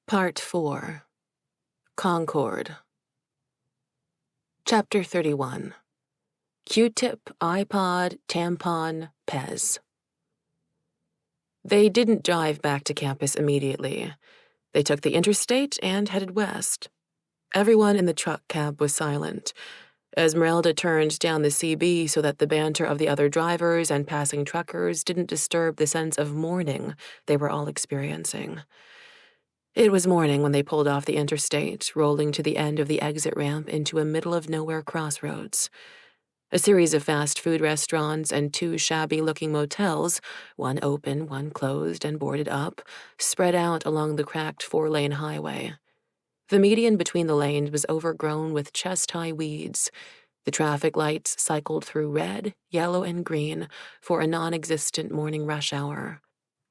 Part 4. Concord. Chapter 31. Q-tip, iPod, tampon, Pez. They didn't drive back to campus immediately. They took the interstate and headed west. Everyone in the truck cab was silent. Esmeralda turned down the CB so that the banter of the other drivers and passing truckers didn't disturb the sense of mourning they were all experiencing. It was morning when they pulled off the interstate, rolling to the end of the exit ramp into a middle-of-nowhere crossroads. A series of fast food restaurants and two shabby-looking motels, one open, one closed and boarded up, spread out along the cracked four-lane highway. The median between the lanes was overgrown with chest-high weeds. The traffic lights cycled through red, yellow, and green for a non-existent morning rush hour.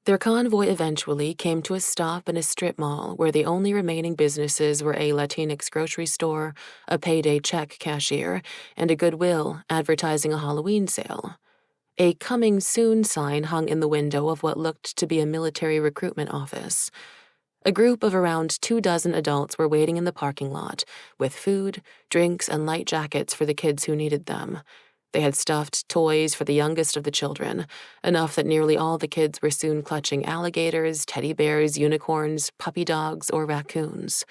Their convoy eventually came to a stop in a strip mall where the only remaining businesses were a Latinx grocery store, a payday check cashier, and a Goodwill advertising a Halloween sale. A coming soon sign hung in the window of what looked to be a military recruitment office. A group of around 24 adults were waiting in the parking lot, with food, drinks, and light jackets for the kids who needed them. They had stuffed toys for the youngest of the children, enough that nearly all the kids were soon clutching alligators, teddy bears, unicorns, puppy dogs, or raccoons.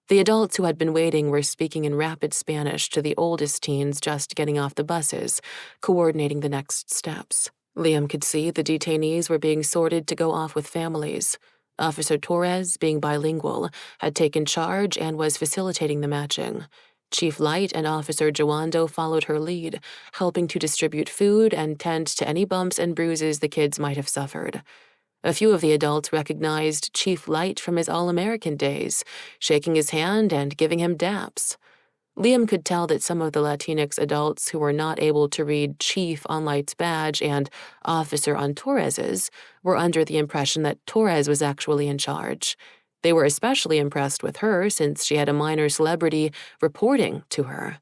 The adults who had been waiting were speaking in rapid Spanish to the oldest teens just getting off the buses, coordinating the next steps. Liam could see the detainees were being sorted to go off with families. Officer Torres, being bilingual, had taken charge and was facilitating the matching. Chief Light and Officer Joando followed her lead, helping to distribute food and tend to any bumps and bruises the kids might have suffered. A few of the adults recognized Chief Light from his All-American days, shaking his hand and giving him daps. Liam could tell that some of the Latinx adults who were not able to read Chief on Light's badge and Officer on Torres's were under the impression that Torres was actually in charge. They were especially impressed with her since she had a minor celebrity reporting to her.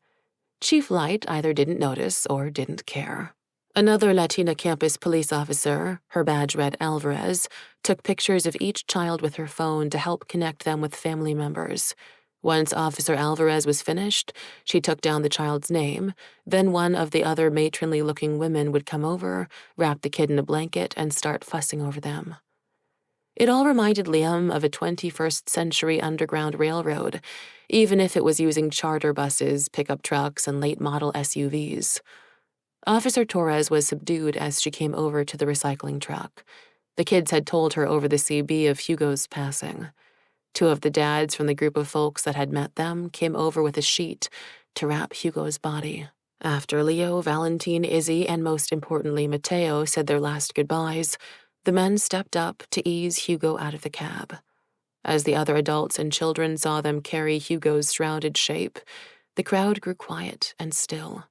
Chief Light either didn't notice or didn't care. Another Latina campus police officer, her badge read Alvarez, took pictures of each child with her phone to help connect them with family members. Once Officer Alvarez was finished, she took down the child's name. Then one of the other matronly-looking women would come over, wrap the kid in a blanket, and start fussing over them. It all reminded Liam of a 21st century underground railroad, even if it was using charter buses, pickup trucks, and late-model SUVs. Officer Torres was subdued as she came over to the recycling truck. The kids had told her over the CB of Hugo's passing. Two of the dads from the group of folks that had met them came over with a sheet to wrap Hugo's body. After Leo, Valentine, Izzy, and most importantly Mateo said their last goodbyes, the men stepped up to ease Hugo out of the cab. As the other adults and children saw them carry Hugo's shrouded shape, the crowd grew quiet and still.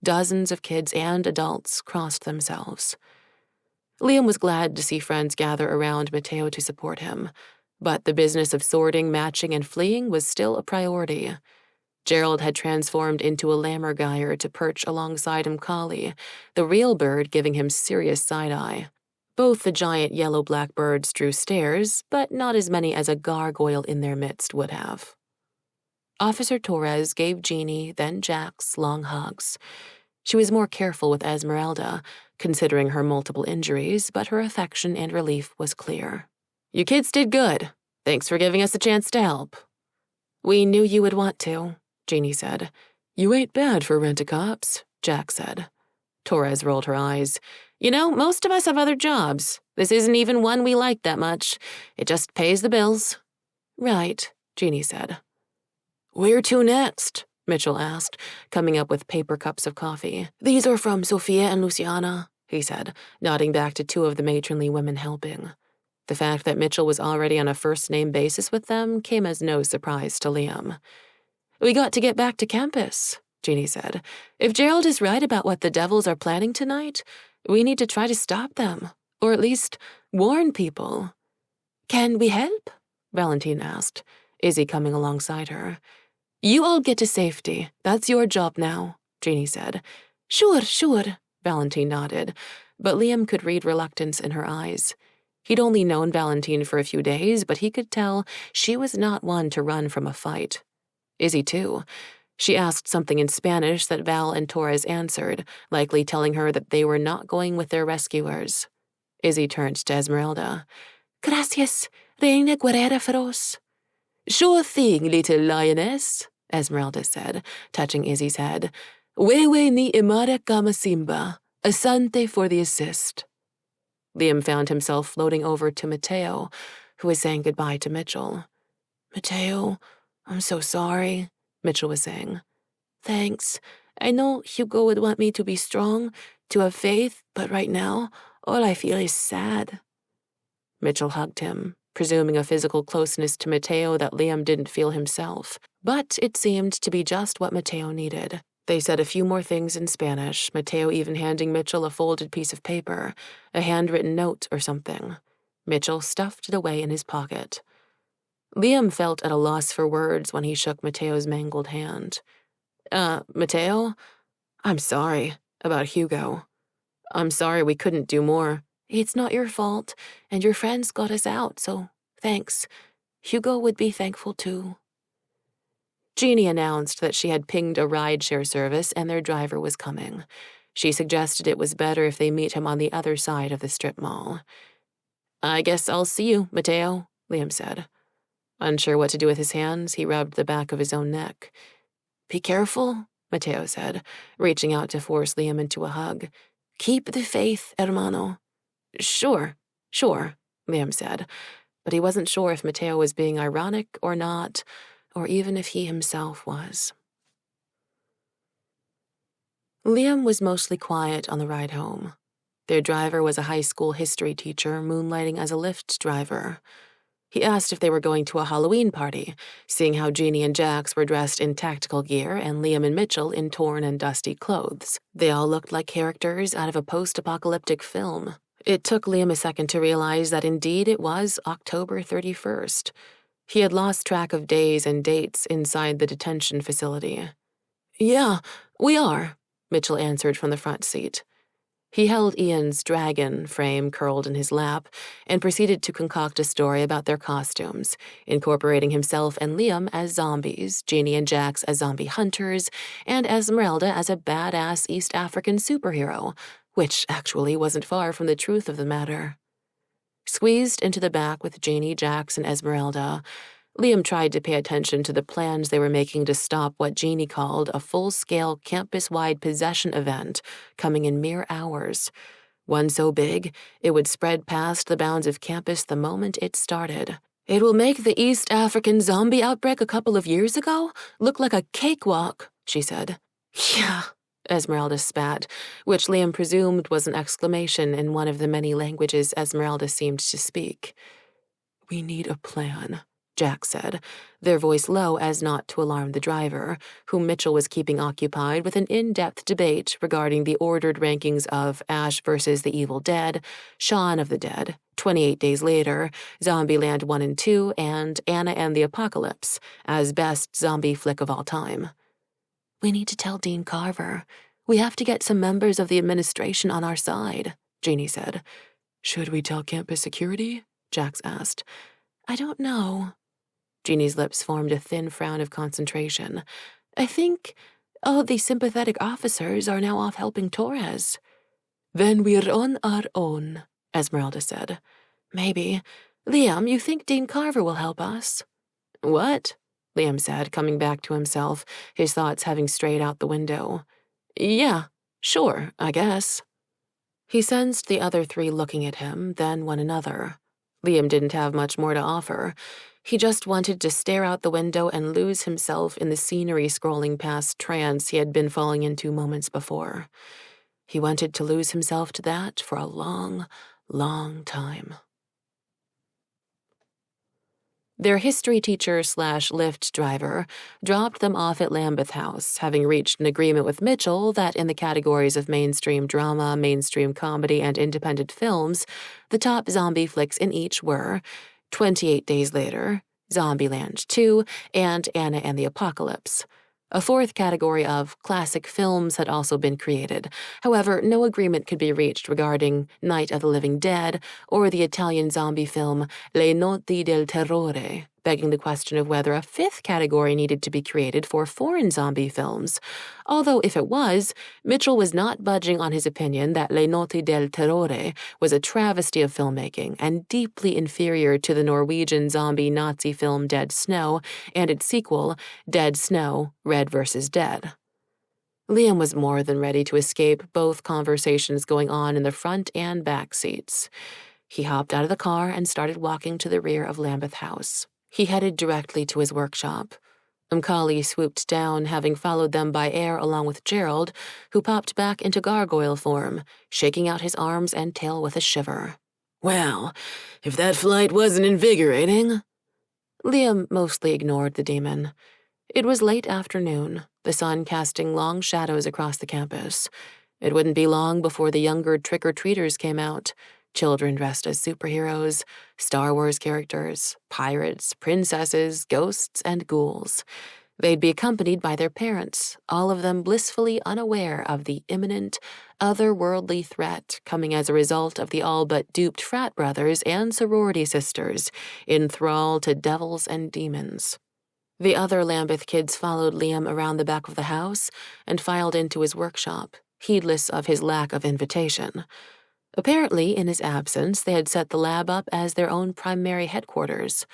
Dozens of kids and adults crossed themselves. Liam was glad to see friends gather around Mateo to support him, but the business of sorting, matching, and fleeing was still a priority. Gerald had transformed into a lammergeier to perch alongside Mkali, the real bird giving him serious side-eye. Both the giant yellow blackbirds drew stares, but not as many as a gargoyle in their midst would have. Officer Torres gave Jeannie, then Jax, long hugs. She was more careful with Esmeralda, considering her multiple injuries, but her affection and relief was clear. "You kids did good. Thanks for giving us a chance to help." "We knew you would want to," Jeannie said. "You ain't bad for rent-a-cops," Jack said. Torres rolled her eyes. "You know, most of us have other jobs. This isn't even one we like that much. It just pays the bills." "Right," Jeannie said. "Where to next?" Mitchell asked, coming up with paper cups of coffee. "These are from Sophia and Luciana," he said, nodding back to two of the matronly women helping. The fact that Mitchell was already on a first-name basis with them came as no surprise to Liam. "We got to get back to campus," Jeannie said. "If Gerald is right about what the devils are planning tonight, we need to try to stop them, or at least warn people." "Can we help?" Valentine asked, Izzy coming alongside her. "You all get to safety. That's your job now," Jeannie said. "Sure," Valentine nodded, but Liam could read reluctance in her eyes. He'd only known Valentine for a few days, but he could tell she was not one to run from a fight. Izzy, too. She asked something in Spanish that Val and Torres answered, likely telling her that they were not going with their rescuers. Izzy turned to Esmeralda. Gracias, Reina Guerrera Feroz. Sure thing, little lioness, Esmeralda said, touching Izzy's head. Wewe ni imara kama simba. Asante for the assist. Liam found himself floating over to Mateo, who was saying goodbye to Mitchell. Mateo, I'm so sorry, Mitchell was saying. Thanks. I know Hugo would want me to be strong, to have faith, but right now, all I feel is sad. Mitchell hugged him, presuming a physical closeness to Mateo that Liam didn't feel himself. But it seemed to be just what Mateo needed. They said a few more things in Spanish, Mateo even handing Mitchell a folded piece of paper, a handwritten note or something. Mitchell stuffed it away in his pocket. Liam felt at a loss for words when he shook Mateo's mangled hand. Mateo? I'm sorry about Hugo. I'm sorry we couldn't do more. It's not your fault, and your friends got us out, so thanks. Hugo would be thankful too. Jeannie announced that she had pinged a rideshare service and their driver was coming. She suggested it was better if they meet him on the other side of the strip mall. I guess I'll see you, Mateo, Liam said. Unsure what to do with his hands, he rubbed the back of his own neck. Be careful, Mateo said, reaching out to force Liam into a hug. Keep the faith, hermano. Sure, Liam said, but he wasn't sure if Mateo was being ironic or not, or even if he himself was. Liam was mostly quiet on the ride home. Their driver was a high school history teacher moonlighting as a Lyft driver. He asked if they were going to a Halloween party, seeing how Jeannie and Jax were dressed in tactical gear and Liam and Mitchell in torn and dusty clothes. They all looked like characters out of a post-apocalyptic film. It took Liam a second to realize that indeed it was October 31st. He had lost track of days and dates inside the detention facility. Yeah, we are, Mitchell answered from the front seat. He held Ian's dragon frame curled in his lap and proceeded to concoct a story about their costumes, incorporating himself and Liam as zombies, Jeannie and Jax as zombie hunters, and Esmeralda as a badass East African superhero, which actually wasn't far from the truth of the matter. Squeezed into the back with Jeannie, Jax, and Esmeralda, Liam tried to pay attention to the plans they were making to stop what Jeannie called a full-scale campus-wide possession event coming in mere hours. One so big, it would spread past the bounds of campus the moment it started. It will make the East African zombie outbreak a couple of years ago look like a cakewalk, she said. Yeah, Esmeralda spat, which Liam presumed was an exclamation in one of the many languages Esmeralda seemed to speak. We need a plan, Jax said, their voice low as not to alarm the driver, whom Mitchell was keeping occupied with an in-depth debate regarding the ordered rankings of Ash vs. the Evil Dead, Shaun of the Dead, 28 Days Later, Zombieland 1 and 2, and Anna and the Apocalypse as best zombie flick of all time. We need to tell Dean Carver. We have to get some members of the administration on our side, Jeannie said. Should we tell campus security? Jax asked. I don't know. Jeannie's lips formed a thin frown of concentration. I think all the sympathetic officers are now off helping Torres. Then we're on our own, Esmeralda said. Maybe. Liam, you think Dean Carver will help us? What? Liam said, coming back to himself, his thoughts having strayed out the window. Yeah, sure, I guess. He sensed the other three looking at him, then one another. Liam didn't have much more to offer. He just wanted to stare out the window and lose himself in the scenery scrolling past trance he had been falling into moments before. He wanted to lose himself to that for a long, long time. Their history teacher / Lyft driver dropped them off at Lambeth House, having reached an agreement with Mitchell that in the categories of mainstream drama, mainstream comedy, and independent films, the top zombie flicks in each were 28 Days Later, Zombieland 2, and Anna and the Apocalypse. A fourth category of classic films had also been created. However, no agreement could be reached regarding Night of the Living Dead or the Italian zombie film Le Notti del Terrore, begging the question of whether a fifth category needed to be created for foreign zombie films. Although if it was, Mitchell was not budging on his opinion that Le Notti del Terrore was a travesty of filmmaking and deeply inferior to the Norwegian zombie Nazi film Dead Snow and its sequel, Dead Snow, Red vs. Dead. Liam was more than ready to escape both conversations going on in the front and back seats. He hopped out of the car and started walking to the rear of Lambeth House. He headed directly to his workshop. Umkali swooped down, having followed them by air along with Gerald, who popped back into gargoyle form, shaking out his arms and tail with a shiver. Well, if that flight wasn't invigorating. Liam mostly ignored the demon. It was late afternoon, the sun casting long shadows across the campus. It wouldn't be long before the younger trick-or-treaters came out. Children dressed as superheroes, Star Wars characters, pirates, princesses, ghosts, and ghouls. They'd be accompanied by their parents, all of them blissfully unaware of the imminent, otherworldly threat coming as a result of the all-but-duped frat brothers and sorority sisters in thrall to devils and demons. The other Lambeth kids followed Liam around the back of the house and filed into his workshop, heedless of his lack of invitation. Apparently, in his absence, they had set the lab up as their own primary headquarters.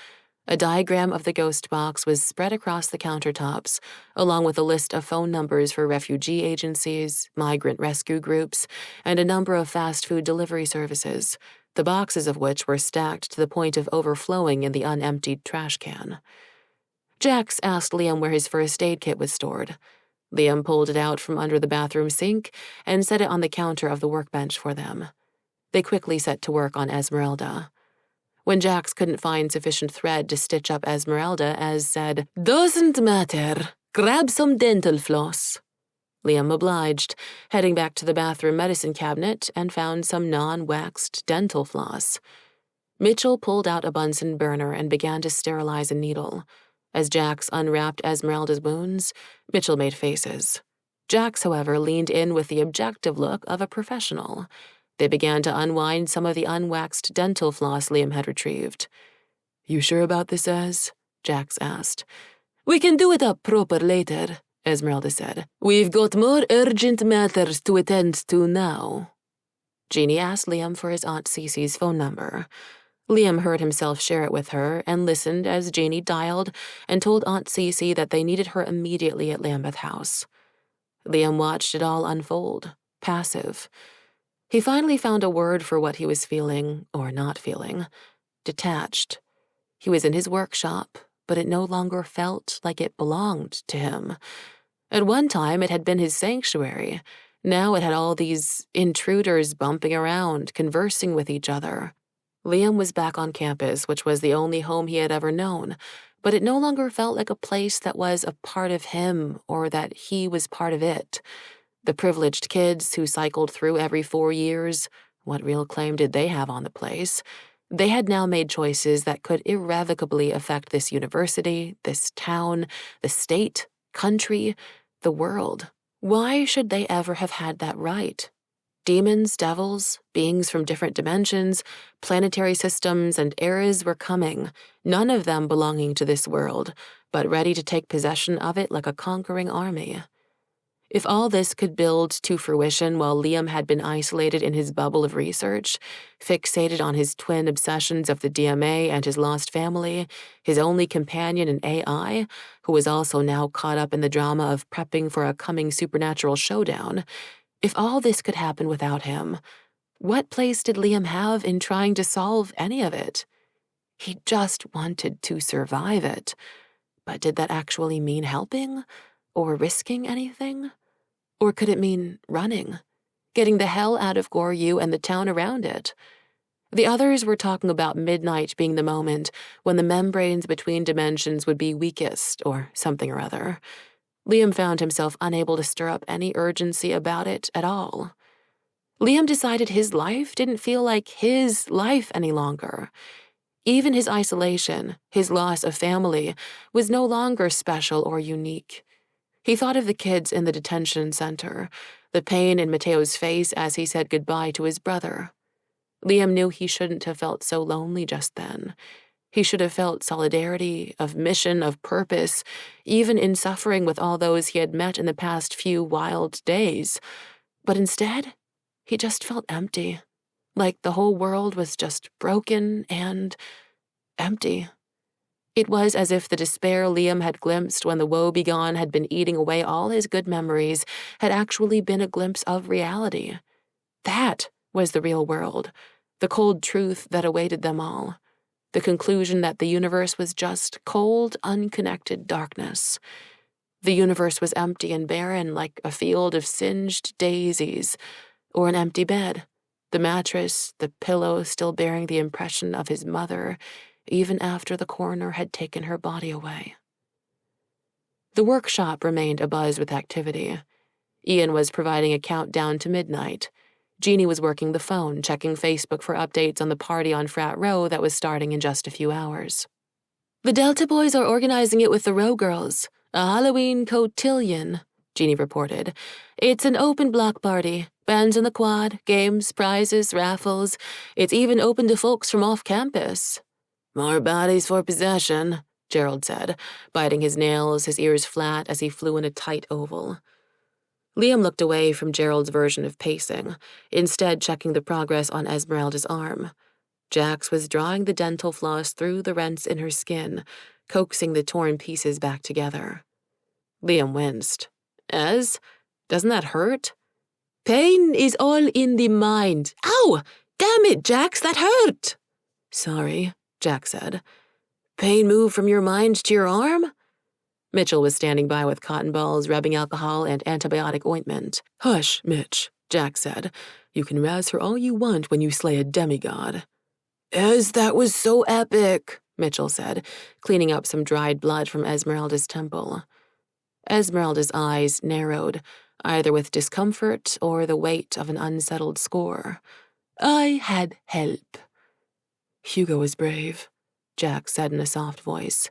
A diagram of the ghost box was spread across the countertops, along with a list of phone numbers for refugee agencies, migrant rescue groups, and a number of fast food delivery services, the boxes of which were stacked to the point of overflowing in the unemptied trash can. Jax asked Liam where his first aid kit was stored. Liam pulled it out from under the bathroom sink and set it on the counter of the workbench for them. They quickly set to work on Esmeralda. When Jax couldn't find sufficient thread to stitch up Esmeralda, Ez said, "Doesn't matter. Grab some dental floss." Liam obliged, heading back to the bathroom medicine cabinet and found some non-waxed dental floss. Mitchell pulled out a Bunsen burner and began to sterilize a needle. As Jax unwrapped Esmeralda's wounds, Mitchell made faces. Jax, however, leaned in with the objective look of a professional. They began to unwind some of the unwaxed dental floss Liam had retrieved. "You sure about this, Ez?" Jax asked. "We can do it up proper later," Esmeralda said. "We've got more urgent matters to attend to now." Jeannie asked Liam for his Aunt Cece's phone number. Liam heard himself share it with her and listened as Jeannie dialed and told Aunt Cece that they needed her immediately at Lambeth House. Liam watched it all unfold, passive. He finally found a word for what he was feeling, or not feeling. Detached. He was in his workshop, but it no longer felt like it belonged to him. At one time, it had been his sanctuary. Now it had all these intruders bumping around, conversing with each other. Liam was back on campus, which was the only home he had ever known, but it no longer felt like a place that was a part of him or that he was part of it. The privileged kids who cycled through every 4 years, what real claim did they have on the place? They had now made choices that could irrevocably affect this university, this town, the state, country, the world. Why should they ever have had that right? Demons, devils, beings from different dimensions, planetary systems, and eras were coming, none of them belonging to this world, but ready to take possession of it like a conquering army. If all this could build to fruition while Liam had been isolated in his bubble of research, fixated on his twin obsessions of the DMA and his lost family, his only companion an AI, who was also now caught up in the drama of prepping for a coming supernatural showdown, if all this could happen without him, what place did Liam have in trying to solve any of it? He just wanted to survive it. But did that actually mean helping? Or risking anything? Or could it mean running? Getting the hell out of Goryu and the town around it? The others were talking about midnight being the moment when the membranes between dimensions would be weakest, or something or other. Liam found himself unable to stir up any urgency about it at all. Liam decided his life didn't feel like his life any longer. Even his isolation, his loss of family, was no longer special or unique. He thought of the kids in the detention center, the pain in Mateo's face as he said goodbye to his brother. Liam knew he shouldn't have felt so lonely just then. He should have felt solidarity, of mission, of purpose, even in suffering with all those he had met in the past few wild days. But instead, he just felt empty, like the whole world was just broken and empty. It was as if the despair Liam had glimpsed when the woebegone had been eating away all his good memories had actually been a glimpse of reality. That was the real world, the cold truth that awaited them all, the conclusion that the universe was just cold, unconnected darkness. The universe was empty and barren like a field of singed daisies, or an empty bed, the mattress, the pillow still bearing the impression of his mother, even after the coroner had taken her body away. The workshop remained abuzz with activity. Ian was providing a countdown to midnight. Jeannie was working the phone, checking Facebook for updates on the party on Frat Row that was starting in just a few hours. The Delta boys are organizing it with the Row girls. A Halloween cotillion, Jeannie reported. It's an open block party. Bands in the quad, games, prizes, raffles. It's even open to folks from off campus. More bodies for possession, Gerald said, biting his nails, his ears flat as he flew in a tight oval. Liam looked away from Gerald's version of pacing, instead checking the progress on Esmeralda's arm. Jax was drawing the dental floss through the rents in her skin, coaxing the torn pieces back together. Liam winced. Ez, doesn't that hurt? Pain is all in the mind. Ow! Damn it, Jax, that hurt! Sorry, Jack said. Pain moved from your mind to your arm? Mitchell was standing by with cotton balls, rubbing alcohol and antibiotic ointment. Hush, Mitch, Jack said. You can razz her all you want when you slay a demigod. Ez, that was so epic, Mitchell said, cleaning up some dried blood from Esmeralda's temple. Esmeralda's eyes narrowed, either with discomfort or the weight of an unsettled score. I had help. Hugo was brave, Jack said in a soft voice.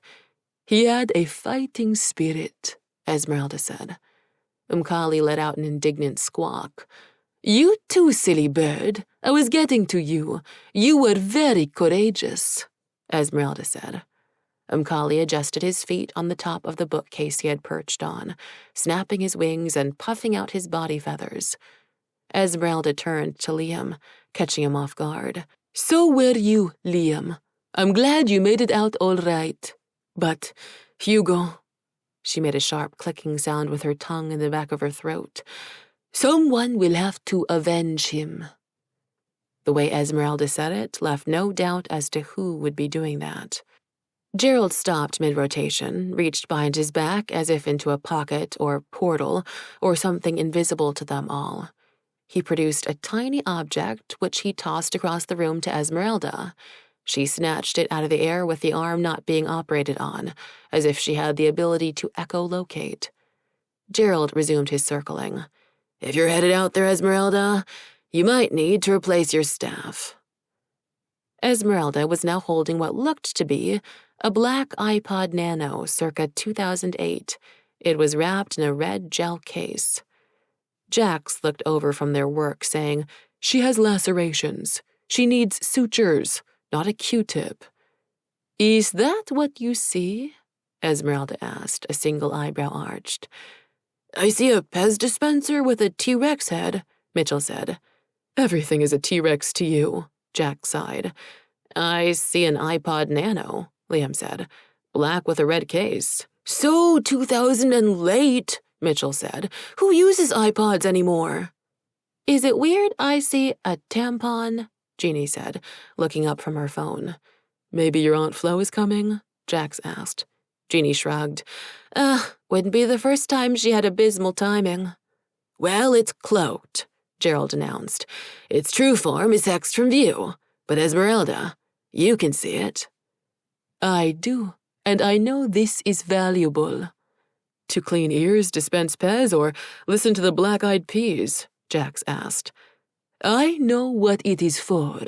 He had a fighting spirit, Esmeralda said. Umkali let out an indignant squawk. You too, silly bird. I was getting to you. You were very courageous, Esmeralda said. Umkali adjusted his feet on the top of the bookcase he had perched on, snapping his wings and puffing out his body feathers. Esmeralda turned to Liam, catching him off guard. So were you, Liam. I'm glad you made it out all right. But, Hugo, she made a sharp clicking sound with her tongue in the back of her throat. Someone will have to avenge him. The way Esmeralda said it left no doubt as to who would be doing that. Gerald stopped mid-rotation, reached behind his back as if into a pocket or portal or something invisible to them all. He produced a tiny object which he tossed across the room to Esmeralda. She snatched it out of the air with the arm not being operated on, as if she had the ability to echolocate. Gerald resumed his circling. If you're headed out there, Esmeralda, you might need to replace your staff. Esmeralda was now holding what looked to be a black iPod Nano circa 2008. It was wrapped in a red gel case. Jax looked over from their work, saying, She has lacerations. She needs sutures, not a Q-tip. Is that what you see? Esmeralda asked, a single eyebrow arched. I see a Pez dispenser with a T-Rex head, Mitchell said. Everything is a T-Rex to you, Jack sighed. I see an iPod Nano, Liam said. Black with a red case. So 2000 and late, Mitchell said. Who uses iPods anymore? Is it weird I see a tampon? Jeannie said, looking up from her phone. Maybe your Aunt Flo is coming? Jax asked. Jeannie shrugged. Wouldn't be the first time she had abysmal timing. Well, it's cloaked, Gerald announced. Its true form is hexed from view. But Esmeralda, you can see it. I do, and I know this is valuable. To clean ears, dispense Pez, or listen to the Black-Eyed Peas? Jax asked. I know what it is for,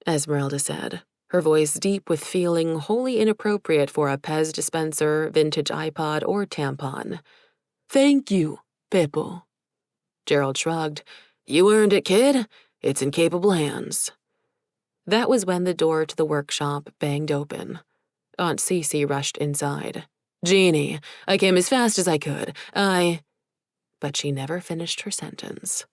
Esmeralda said, her voice deep with feeling wholly inappropriate for a Pez dispenser, vintage iPod, or tampon. Thank you, Peppo. Gerald shrugged. You earned it, kid. It's in capable hands. That was when the door to the workshop banged open. Aunt Cece rushed inside. Jeannie, I came as fast as I could. But she never finished her sentence.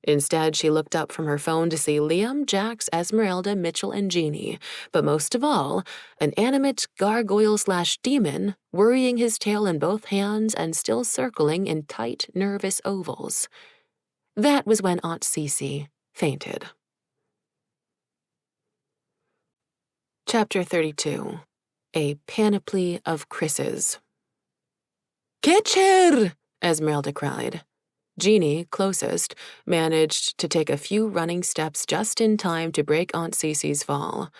Instead, she looked up from her phone to see Liam, Jax, Esmeralda, Mitchell, and Jeannie, but most of all, an animate gargoyle/demon worrying his tail in both hands and still circling in tight, nervous ovals. That was when Aunt Cece fainted. Chapter 32. A Panoply of Chris's. Catch her! Esmeralda cried. Jeannie, closest, managed to take a few running steps just in time to break Aunt Cece's fall.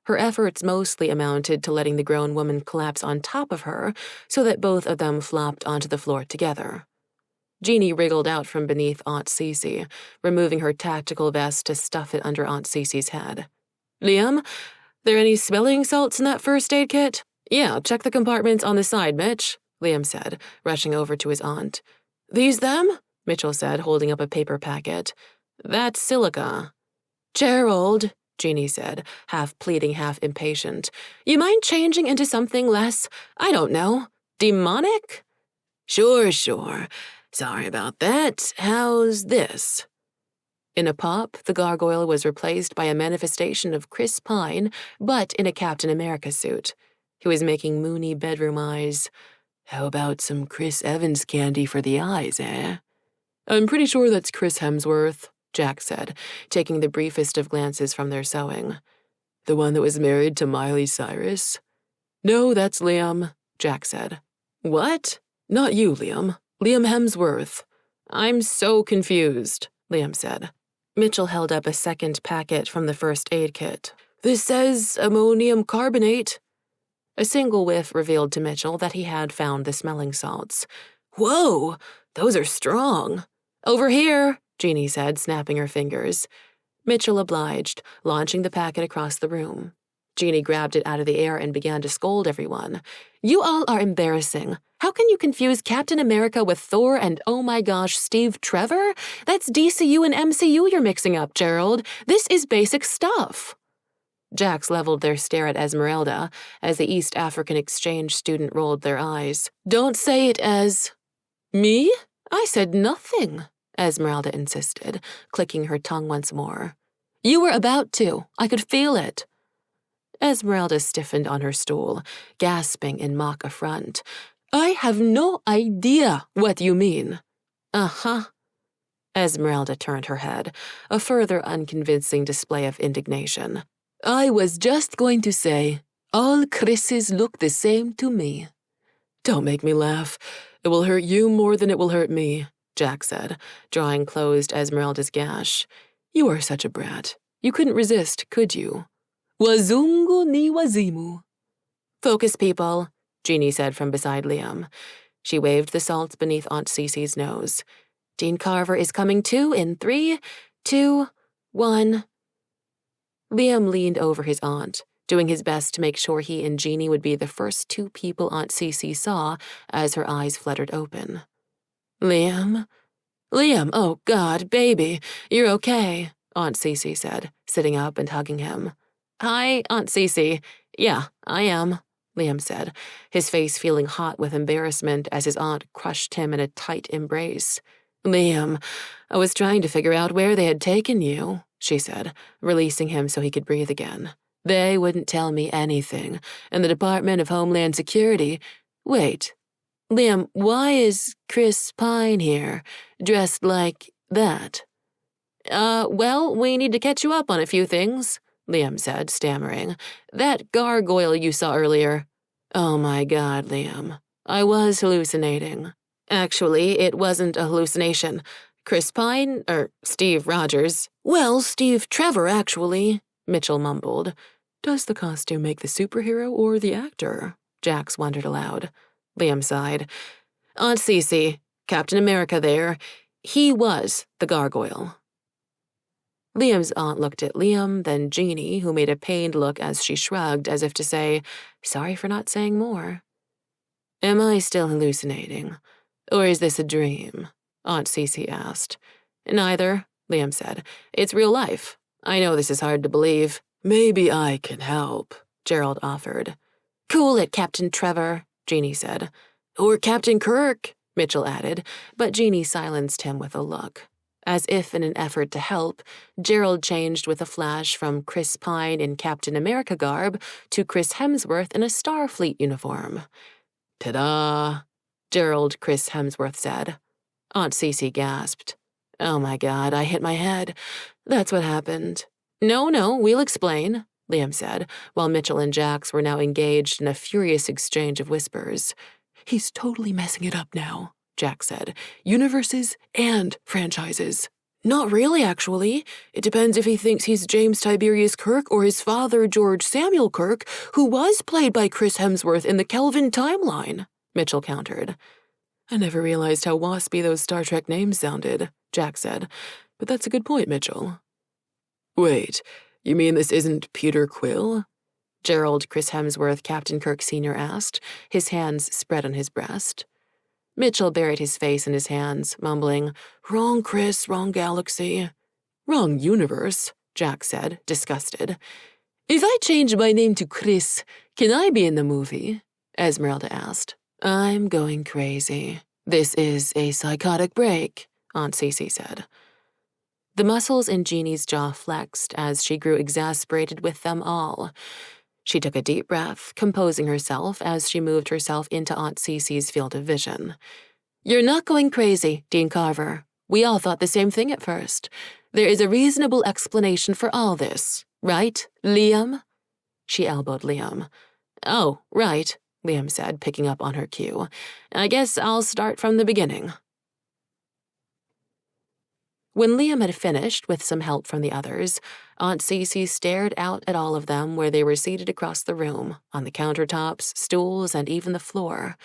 Her efforts mostly amounted to letting the grown woman collapse on top of her so that both of them flopped onto the floor together. Jeannie wriggled out from beneath Aunt Cece, removing her tactical vest to stuff it under Aunt Cece's head. Liam, there any smelling salts in that first aid kit? Yeah, check the compartments on the side, Mitch, Liam said, rushing over to his aunt. These them? Mitchell said, holding up a paper packet. That's silica. Gerald, Jeannie said, half pleading, half impatient. You mind changing into something less, I don't know, demonic? Sure. Sorry about that. How's this? In a pop, the gargoyle was replaced by a manifestation of Chris Pine, but in a Captain America suit. He was making moony bedroom eyes. How about some Chris Evans candy for the eyes, eh? I'm pretty sure that's Chris Hemsworth, Jack said, taking the briefest of glances from their sewing. The one that was married to Miley Cyrus? No, that's Liam, Jack said. What? Not you, Liam. Liam Hemsworth. I'm so confused, Liam said. Mitchell held up a second packet from the first aid kit. This says ammonium carbonate. A single whiff revealed to Mitchell that he had found the smelling salts. Whoa, those are strong. Over here, Jeannie said, snapping her fingers. Mitchell obliged, launching the packet across the room. Jeannie grabbed it out of the air and began to scold everyone. You all are embarrassing. How can you confuse Captain America with Thor and, oh my gosh, Steve Trevor? That's DCU and MCU you're mixing up, Gerald. This is basic stuff. Jax leveled their stare at Esmeralda as the East African exchange student rolled their eyes. Don't say it as... Me? I said nothing, Esmeralda insisted, clicking her tongue once more. You were about to. I could feel it. Esmeralda stiffened on her stool, gasping in mock affront. I have no idea what you mean. Uh-huh. Esmeralda turned her head, a further unconvincing display of indignation. I was just going to say, all Chris's look the same to me. Don't make me laugh. It will hurt you more than it will hurt me, Jack said, drawing closed Esmeralda's gash. You are such a brat. You couldn't resist, could you? Wazungu ni wazimu. Focus, people, Jeannie said from beside Liam. She waved the salts beneath Aunt Cece's nose. Dean Carver is coming to in 3, 2, 1. Liam leaned over his aunt, doing his best to make sure he and Jeannie would be the first two people Aunt Cece saw as her eyes fluttered open. Liam, oh God, baby, you're okay, Aunt Cece said, sitting up and hugging him. Hi, Aunt Cece. Yeah, I am, Liam said, his face feeling hot with embarrassment as his aunt crushed him in a tight embrace. Liam, I was trying to figure out where they had taken you, she said, releasing him so he could breathe again. They wouldn't tell me anything, and the Department of Homeland Security... Wait, Liam, why is Chris Pine here, dressed like that? Well, we need to catch you up on a few things, Liam said, stammering. That gargoyle you saw earlier. Oh my God, Liam. I was hallucinating. Actually, it wasn't a hallucination. Chris Pine, Steve Rogers. Well, Steve Trevor, actually, Mitchell mumbled. Does the costume make the superhero or the actor? Jax wondered aloud. Liam sighed. Aunt Cece, Captain America there. He was the gargoyle. Liam's aunt looked at Liam, then Jeannie, who made a pained look as she shrugged as if to say, sorry for not saying more. Am I still hallucinating? Or is this a dream? Aunt Cece asked. Neither, Liam said. It's real life. I know this is hard to believe. Maybe I can help, Gerald offered. Cool it, Captain Trevor, Jeannie said. Or Captain Kirk, Mitchell added, but Jeannie silenced him with a look. As if in an effort to help, Gerald changed with a flash from Chris Pine in Captain America garb to Chris Hemsworth in a Starfleet uniform. Ta-da, Gerald Chris Hemsworth said. Aunt Cece gasped. Oh my God, I hit my head. That's what happened. No, we'll explain, Liam said, while Mitchell and Jax were now engaged in a furious exchange of whispers. He's totally messing it up now, Jax said. Universes and franchises. Not really, actually. It depends if he thinks he's James Tiberius Kirk or his father, George Samuel Kirk, who was played by Chris Hemsworth in the Kelvin timeline, Mitchell countered. I never realized how waspy those Star Trek names sounded, Jack said. But that's a good point, Mitchell. Wait, you mean this isn't Peter Quill? Gerald Chris Hemsworth, Captain Kirk Sr. asked, his hands spread on his breast. Mitchell buried his face in his hands, mumbling, Wrong Chris, wrong galaxy. Wrong universe, Jack said, disgusted. If I change my name to Chris, can I be in the movie? Esmeralda asked. I'm going crazy. This is a psychotic break, Aunt Cece said. The muscles in Jeannie's jaw flexed as she grew exasperated with them all. She took a deep breath, composing herself as she moved herself into Aunt Cece's field of vision. You're not going crazy, Dean Carver. We all thought the same thing at first. There is a reasonable explanation for all this, right, Liam? She elbowed Liam. Oh, right, Liam said, picking up on her cue. I guess I'll start from the beginning. When Liam had finished, with some help from the others, Aunt Cece stared out at all of them where they were seated across the room, on the countertops, stools, and even the floor.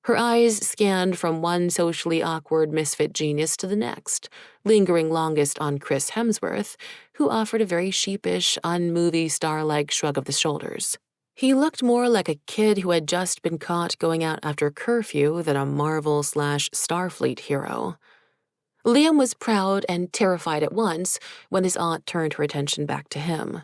Her eyes scanned from one socially awkward misfit genius to the next, lingering longest on Chris Hemsworth, who offered a very sheepish, un-movie star-like shrug of the shoulders. He looked more like a kid who had just been caught going out after curfew than a Marvel/Starfleet hero. Liam was proud and terrified at once when his aunt turned her attention back to him.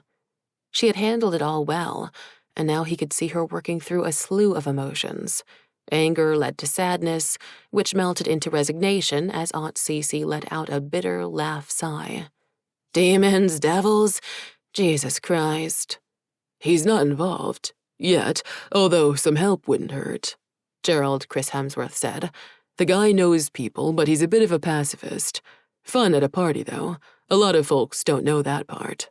She had handled it all well, and now he could see her working through a slew of emotions. Anger led to sadness, which melted into resignation as Aunt Cece let out a bitter laugh sigh. Demons, devils, Jesus Christ. He's not involved, yet, although some help wouldn't hurt, Gerald Chris Hemsworth said. The guy knows people, but he's a bit of a pacifist. Fun at a party, though. A lot of folks don't know that part.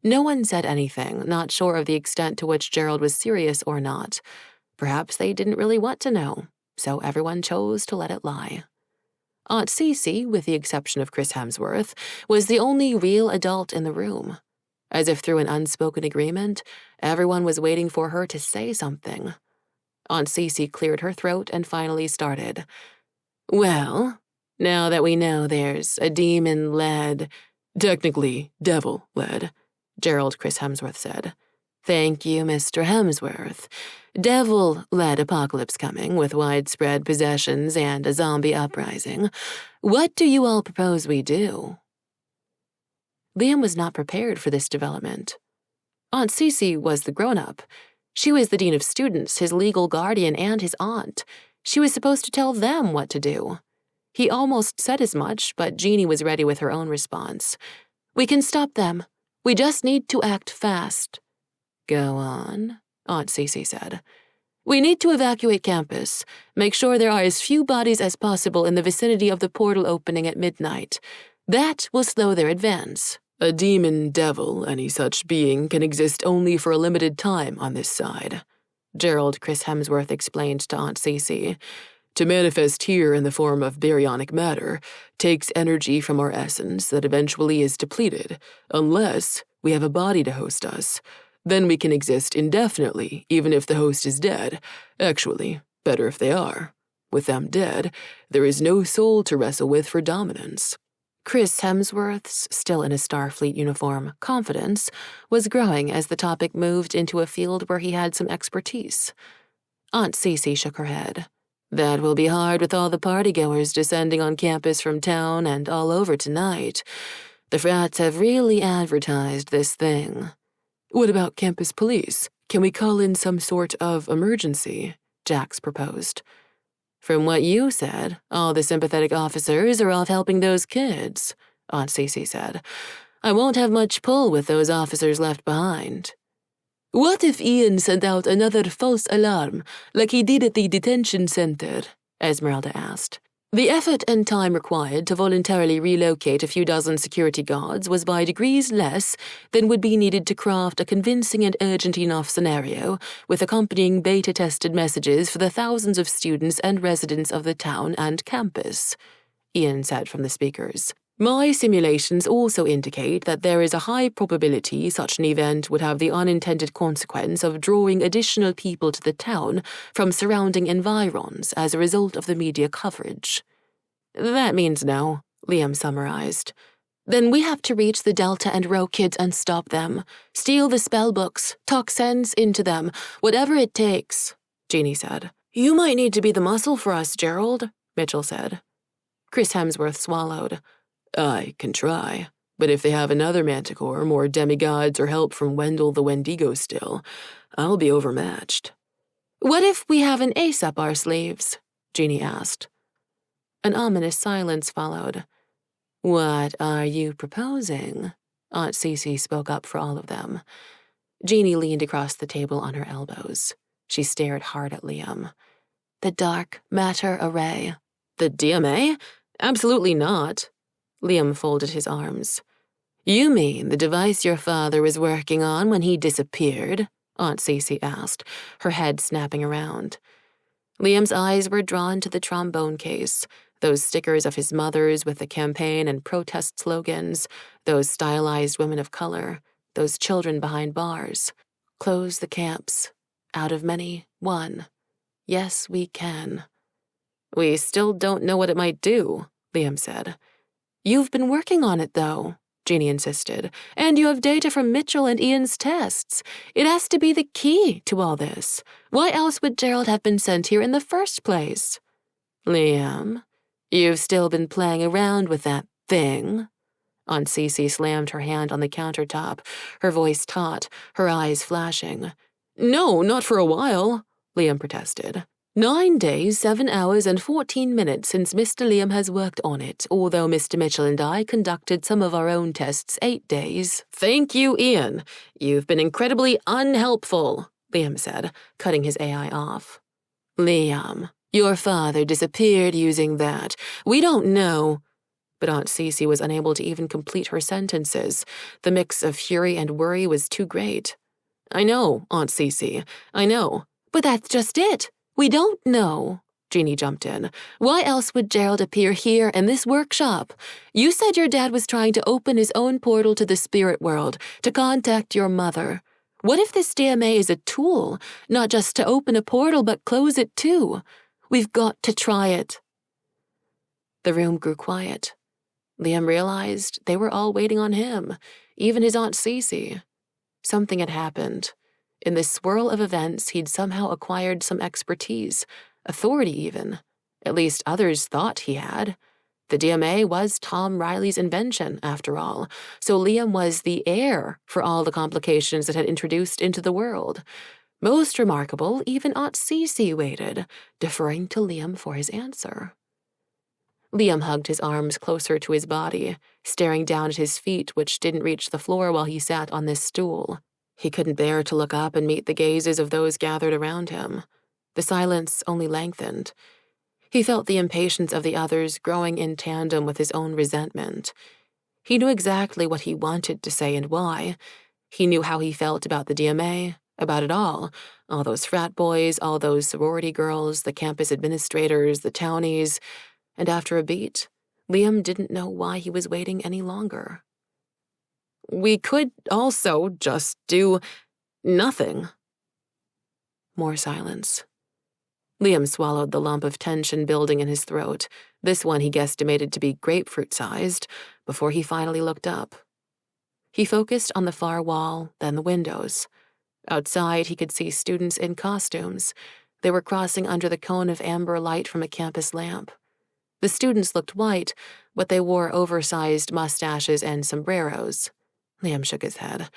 No one said anything, not sure of the extent to which Gerald was serious or not. Perhaps they didn't really want to know, so everyone chose to let it lie. Aunt Cece, with the exception of Chris Hemsworth, was the only real adult in the room. As if through an unspoken agreement, everyone was waiting for her to say something. Aunt Cece cleared her throat and finally started. Well, now that we know there's a demon-led, technically devil-led, Gerald Chris Hemsworth said. Thank you, Mr. Hemsworth. Devil-led apocalypse coming with widespread possessions and a zombie uprising. What do you all propose we do? Liam was not prepared for this development. Aunt Cece was the grown-up. She was the dean of students, his legal guardian, and his aunt. She was supposed to tell them what to do. He almost said as much, but Jeannie was ready with her own response. We can stop them. We just need to act fast. Go on, Aunt Cece said. We need to evacuate campus. Make sure there are as few bodies as possible in the vicinity of the portal opening at midnight. That will slow their advance. A demon, devil, any such being can exist only for a limited time on this side, Gerald Chris Hemsworth explained to Aunt Cece. To manifest here in the form of baryonic matter takes energy from our essence that eventually is depleted, unless we have a body to host us. Then we can exist indefinitely, even if the host is dead. Actually, better if they are. With them dead, there is no soul to wrestle with for dominance. Chris Hemsworth's, still in a Starfleet uniform, confidence was growing as the topic moved into a field where he had some expertise. Aunt Cece shook her head. That will be hard with all the partygoers descending on campus from town and all over tonight. The frats have really advertised this thing. What about campus police? Can we call in some sort of emergency? Jax proposed. From what you said, all the sympathetic officers are off helping those kids, Aunt Cece said. I won't have much pull with those officers left behind. What if Ian sent out another false alarm, like he did at the detention center? Esmeralda asked. The effort and time required to voluntarily relocate a few dozen security guards was by degrees less than would be needed to craft a convincing and urgent enough scenario with accompanying beta-tested messages for the thousands of students and residents of the town and campus, Ian said from the speakers. My simulations also indicate that there is a high probability such an event would have the unintended consequence of drawing additional people to the town from surrounding environs as a result of the media coverage. That means no, Liam summarized. Then we have to reach the Delta and Rho kids and stop them. Steal the spell books, talk sense into them, whatever it takes, Jeannie said. You might need to be the muscle for us, Gerald, Mitchell said. Chris Hemsworth swallowed. I can try, but if they have another manticore, more demigods, or help from Wendell the Wendigo still, I'll be overmatched. What if we have an ace up our sleeves? Jeannie asked. An ominous silence followed. What are you proposing? Aunt Cece spoke up for all of them. Jeannie leaned across the table on her elbows. She stared hard at Liam. The dark matter array. The DMA? Absolutely not. Liam folded his arms. You mean the device your father was working on when he disappeared? Aunt Cece asked, her head snapping around. Liam's eyes were drawn to the trombone case, those stickers of his mother's with the campaign and protest slogans, those stylized women of color, those children behind bars. Close the camps. Out of many, one. Yes, we can. We still don't know what it might do, Liam said. You've been working on it, though, Jeannie insisted, and you have data from Mitchell and Ian's tests. It has to be the key to all this. Why else would Gerald have been sent here in the first place? Liam, you've still been playing around with that thing? Aunt Cece slammed her hand on the countertop, her voice taut, her eyes flashing. No, not for a while, Liam protested. 9 days, 7 hours, and 14 minutes since Mr. Liam has worked on it, although Mr. Mitchell and I conducted some of our own tests 8 days. Thank you, Ian. You've been incredibly unhelpful, Liam said, cutting his AI off. Liam, your father disappeared using that. We don't know. But Aunt Cece was unable to even complete her sentences. The mix of fury and worry was too great. I know, Aunt Cece, I know. But that's just it. We don't know, Jeannie jumped in. Why else would Gerald appear here in this workshop? You said your dad was trying to open his own portal to the spirit world, to contact your mother. What if this DMA is a tool, not just to open a portal but close it too? We've got to try it. The room grew quiet. Liam realized they were all waiting on him, even his Aunt Cece. Something had happened. In this swirl of events, he'd somehow acquired some expertise, authority even. At least others thought he had. The DMA was Tom Riley's invention, after all, so Liam was the heir for all the complications it had introduced into the world. Most remarkable, even Aunt Cece waited, deferring to Liam for his answer. Liam hugged his arms closer to his body, staring down at his feet, which didn't reach the floor while he sat on this stool. He couldn't bear to look up and meet the gazes of those gathered around him. The silence only lengthened. He felt the impatience of the others growing in tandem with his own resentment. He knew exactly what he wanted to say and why. He knew how he felt about the DMA, about it all those frat boys, all those sorority girls, the campus administrators, the townies, and after a beat, Liam didn't know why he was waiting any longer. We could also just do nothing. More silence. Liam swallowed the lump of tension building in his throat, this one he guesstimated to be grapefruit-sized, before he finally looked up. He focused on the far wall, then the windows. Outside, he could see students in costumes. They were crossing under the cone of amber light from a campus lamp. The students looked white, but they wore oversized mustaches and sombreros. Liam shook his head.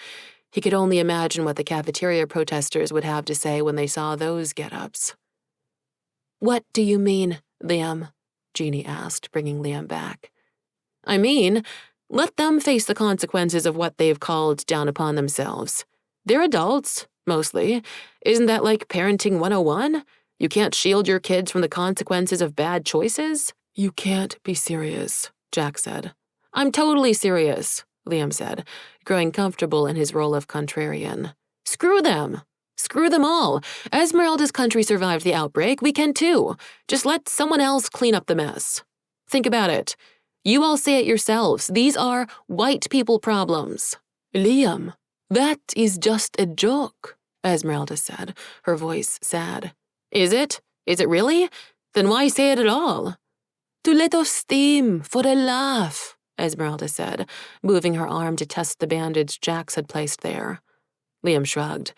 He could only imagine what the cafeteria protesters would have to say when they saw those get-ups. "What do you mean, Liam?" Jeannie asked, bringing Liam back. "I mean, let them face the consequences of what they've called down upon themselves. They're adults, mostly. Isn't that like parenting 101? You can't shield your kids from the consequences of bad choices?" "You can't be serious," Jack said. "I'm totally serious," Liam said, growing comfortable in his role of contrarian. "Screw them. Screw them all. Esmeralda's country survived the outbreak. We can too. Just let someone else clean up the mess. Think about it. You all say it yourselves. These are white people problems." "Liam, that is just a joke," Esmeralda said, her voice sad. "Is it? Is it really? Then why say it at all?" "To let off steam, for a laugh," Esmeralda said, moving her arm to test the bandage Jax had placed there. Liam shrugged.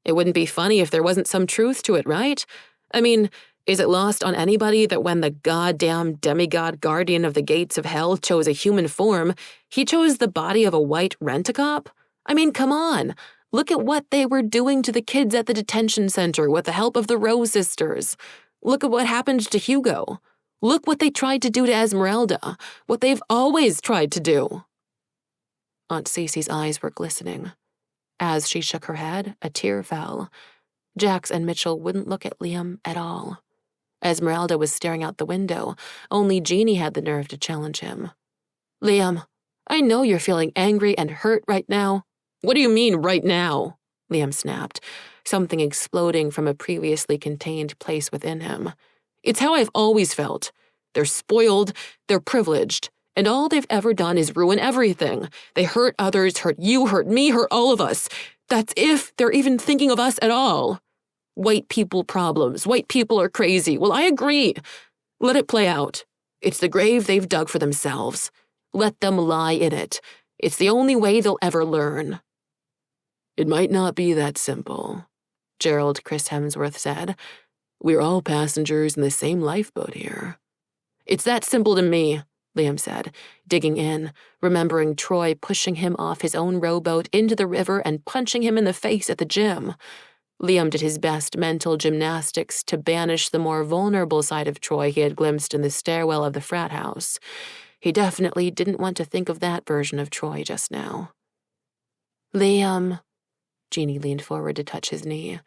It wouldn't be funny if there wasn't some truth to it, right? I mean, is it lost on anybody that when the goddamn demigod guardian of the gates of hell chose a human form, he chose the body of a white rent-a-cop? I mean, come on. Look at what they were doing to the kids at the detention center with the help of the Rose sisters. Look at what happened to Hugo. Look what they tried to do to Esmeralda, what they've always tried to do." Aunt Cece's eyes were glistening. As she shook her head, a tear fell. Jax and Mitchell wouldn't look at Liam at all. Esmeralda was staring out the window. Only Jeannie had the nerve to challenge him. "Liam, I know you're feeling angry and hurt right now." "What do you mean, right now?" Liam snapped, something exploding from a previously contained place within him. "It's how I've always felt. They're spoiled, they're privileged, and all they've ever done is ruin everything. They hurt others, hurt you, hurt me, hurt all of us. That's if they're even thinking of us at all. White people problems, white people are crazy. Well, I agree. Let it play out. It's the grave they've dug for themselves. Let them lie in it. It's the only way they'll ever learn." "It might not be that simple," Gerald Chris Hemsworth said. "We're all passengers in the same lifeboat here." "It's that simple to me," Liam said, digging in, remembering Troy pushing him off his own rowboat into the river and punching him in the face at the gym. Liam did his best mental gymnastics to banish the more vulnerable side of Troy he had glimpsed in the stairwell of the frat house. He definitely didn't want to think of that version of Troy just now. "Liam," Jeannie leaned forward to touch his knee.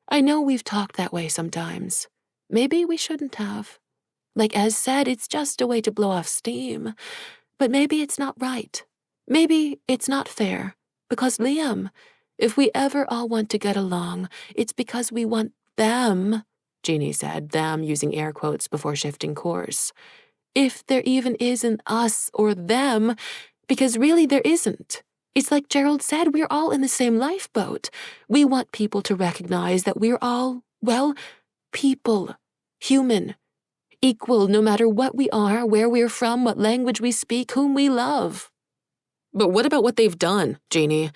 "I know we've talked that way sometimes. Maybe we shouldn't have. Like Ez said, it's just a way to blow off steam. But maybe it's not right. Maybe it's not fair. Because, Liam, if we ever all want to get along, it's because we want them," Jeannie said, them using air quotes before shifting course. "If there even is an us or them, because really there isn't. It's like Gerald said, we're all in the same lifeboat. We want people to recognize that we're all, well, people, human, equal no matter what we are, where we're from, what language we speak, whom we love." "But what about what they've done, Jeannie?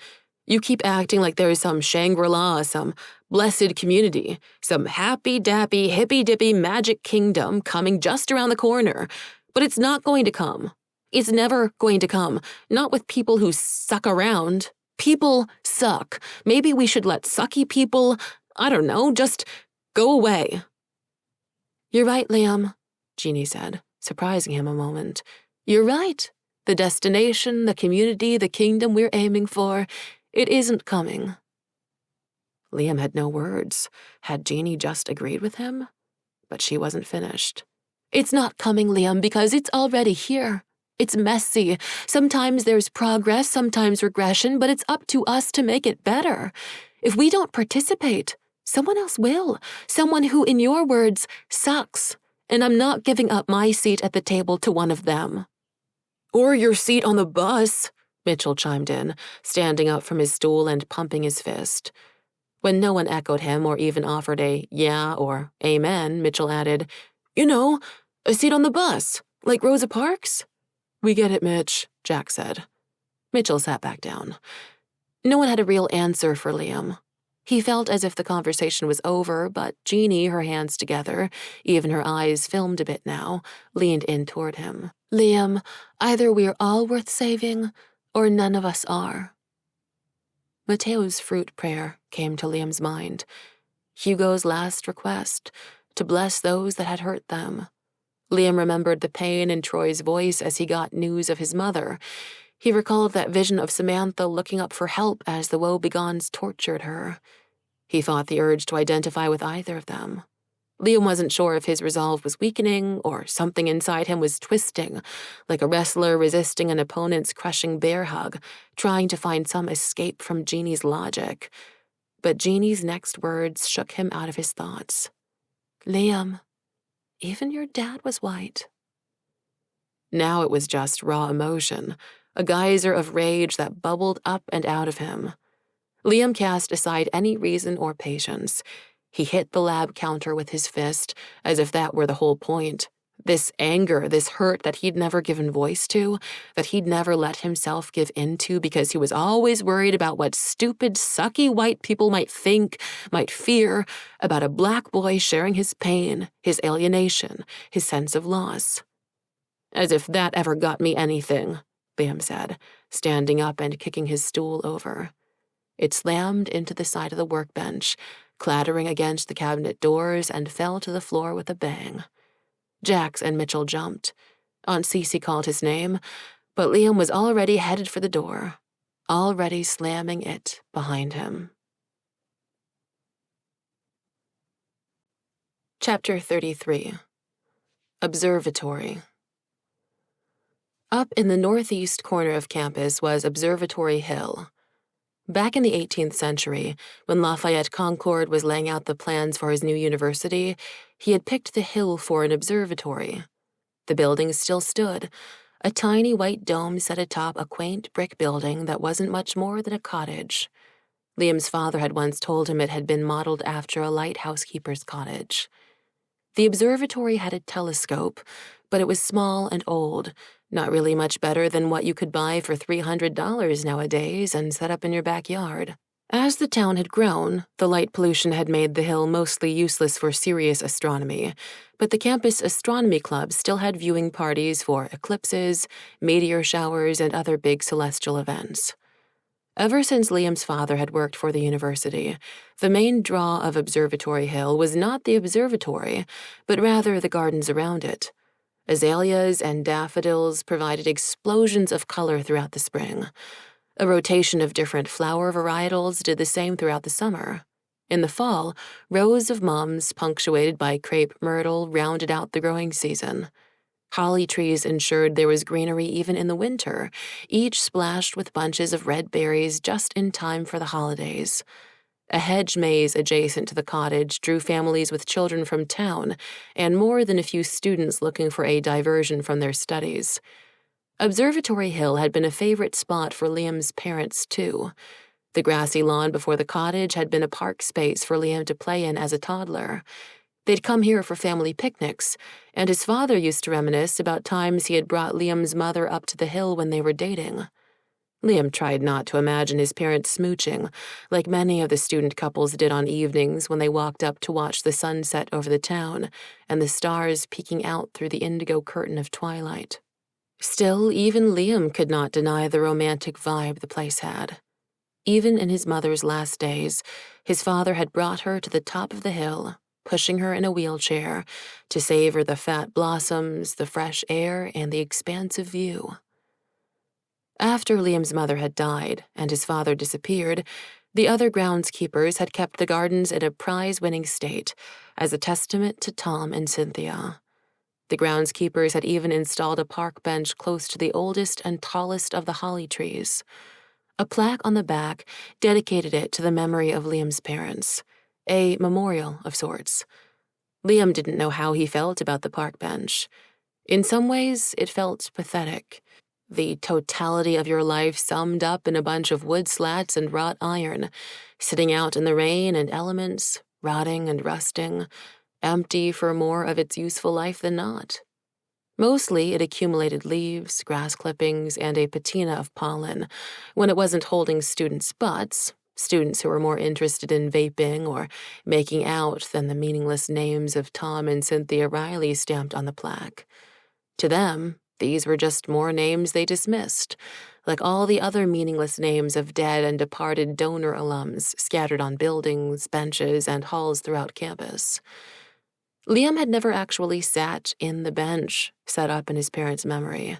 You keep acting like there is some Shangri-La, some blessed community, some happy-dappy, hippy-dippy magic kingdom coming just around the corner. But it's not going to come. It's never going to come. Not with people who suck around. People suck. Maybe we should let sucky people, I don't know, just go away." "You're right, Liam," Jeannie said, surprising him a moment. "You're right. The destination, the community, the kingdom we're aiming for, it isn't coming." Liam had no words. Had Jeannie just agreed with him? But she wasn't finished. "It's not coming, Liam, because it's already here. It's messy. Sometimes there's progress, sometimes regression, but it's up to us to make it better. If we don't participate, someone else will. Someone who, in your words, sucks. And I'm not giving up my seat at the table to one of them." "Or your seat on the bus," Mitchell chimed in, standing up from his stool and pumping his fist. When no one echoed him or even offered a yeah or amen, Mitchell added, "You know, a seat on the bus, like Rosa Parks." "We get it, Mitch," Jack said. Mitchell sat back down. No one had a real answer for Liam. He felt as if the conversation was over, but Jeannie, her hands together, even her eyes filmed a bit now, leaned in toward him. "Liam, either we're all worth saving, or none of us are." Mateo's fruit prayer came to Liam's mind. Hugo's last request, to bless those that had hurt them. Liam remembered the pain in Troy's voice as he got news of his mother. He recalled that vision of Samantha looking up for help as the woebegons tortured her. He fought the urge to identify with either of them. Liam wasn't sure if his resolve was weakening or something inside him was twisting, like a wrestler resisting an opponent's crushing bear hug, trying to find some escape from Jeannie's logic. But Jeannie's next words shook him out of his thoughts. "Liam, even your dad was white." Now it was just raw emotion, a geyser of rage that bubbled up and out of him. Liam cast aside any reason or patience. He hit the lab counter with his fist, as if that were the whole point. This anger, this hurt that he'd never given voice to, that he'd never let himself give into because he was always worried about what stupid, sucky white people might think, might fear, about a black boy sharing his pain, his alienation, his sense of loss. "As if that ever got me anything," Liam said, standing up and kicking his stool over. It slammed into the side of the workbench, clattering against the cabinet doors, and fell to the floor with a bang. Jax and Mitchell jumped. Aunt Cece called his name, but Liam was already headed for the door, already slamming it behind him. Chapter 33. Observatory. Up in the northeast corner of campus was Observatory Hill. Back in the 18th century, when Lafayette Concord was laying out the plans for his new university, he had picked the hill for an observatory. The building still stood, a tiny white dome set atop a quaint brick building that wasn't much more than a cottage. Liam's father had once told him it had been modeled after a lighthouse keeper's cottage. The observatory had a telescope, but it was small and old, not really much better than what you could buy for $300 nowadays and set up in your backyard. As the town had grown, the light pollution had made the hill mostly useless for serious astronomy, but the campus astronomy club still had viewing parties for eclipses, meteor showers, and other big celestial events. Ever since Liam's father had worked for the university, the main draw of Observatory Hill was not the observatory, but rather the gardens around it. Azaleas and daffodils provided explosions of color throughout the spring. A rotation of different flower varietals did the same throughout the summer. In the fall, rows of mums punctuated by crepe myrtle rounded out the growing season. Holly trees ensured there was greenery even in the winter, each splashed with bunches of red berries just in time for the holidays. A hedge maze adjacent to the cottage drew families with children from town and more than a few students looking for a diversion from their studies. Observatory Hill had been a favorite spot for Liam's parents, too. The grassy lawn before the cottage had been a park space for Liam to play in as a toddler. They'd come here for family picnics, and his father used to reminisce about times he had brought Liam's mother up to the hill when they were dating. Liam tried not to imagine his parents smooching, like many of the student couples did on evenings when they walked up to watch the sunset over the town and the stars peeking out through the indigo curtain of twilight. Still, even Liam could not deny the romantic vibe the place had. Even in his mother's last days, his father had brought her to the top of the hill, pushing her in a wheelchair to savor the fat blossoms, the fresh air, and the expansive view. After Liam's mother had died and his father disappeared, the other groundskeepers had kept the gardens in a prize-winning state as a testament to Tom and Cynthia. The groundskeepers had even installed a park bench close to the oldest and tallest of the holly trees. A plaque on the back dedicated it to the memory of Liam's parents, a memorial of sorts. Liam didn't know how he felt about the park bench. In some ways, it felt pathetic. The totality of your life summed up in a bunch of wood slats and wrought iron, sitting out in the rain and elements, rotting and rusting, empty for more of its useful life than not. Mostly it accumulated leaves, grass clippings, and a patina of pollen when it wasn't holding students' butts, students who were more interested in vaping or making out than the meaningless names of Tom and Cynthia Riley stamped on the plaque. To them, these were just more names they dismissed, like all the other meaningless names of dead and departed donor alums scattered on buildings, benches, and halls throughout campus. Liam had never actually sat in the bench set up in his parents' memory.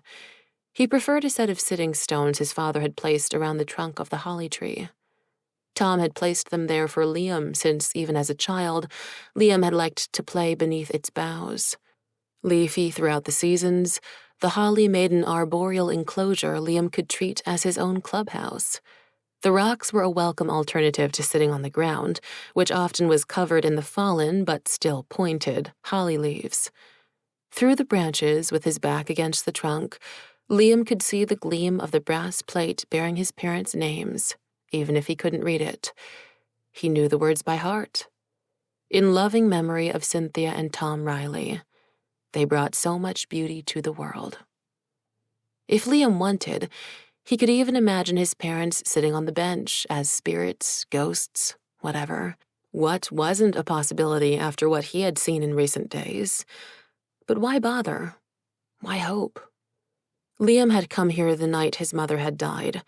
He preferred a set of sitting stones his father had placed around the trunk of the holly tree. Tom had placed them there for Liam since, even as a child, Liam had liked to play beneath its boughs. Leafy throughout the seasons, the holly made an arboreal enclosure Liam could treat as his own clubhouse. The rocks were a welcome alternative to sitting on the ground, which often was covered in the fallen, but still pointed, holly leaves. Through the branches, with his back against the trunk, Liam could see the gleam of the brass plate bearing his parents' names, even if he couldn't read it. He knew the words by heart. In loving memory of Cynthia and Tom Riley, they brought so much beauty to the world. If Liam wanted, he could even imagine his parents sitting on the bench as spirits, ghosts, whatever. What wasn't a possibility after what he had seen in recent days? But why bother? Why hope? Liam had come here the night his mother had died,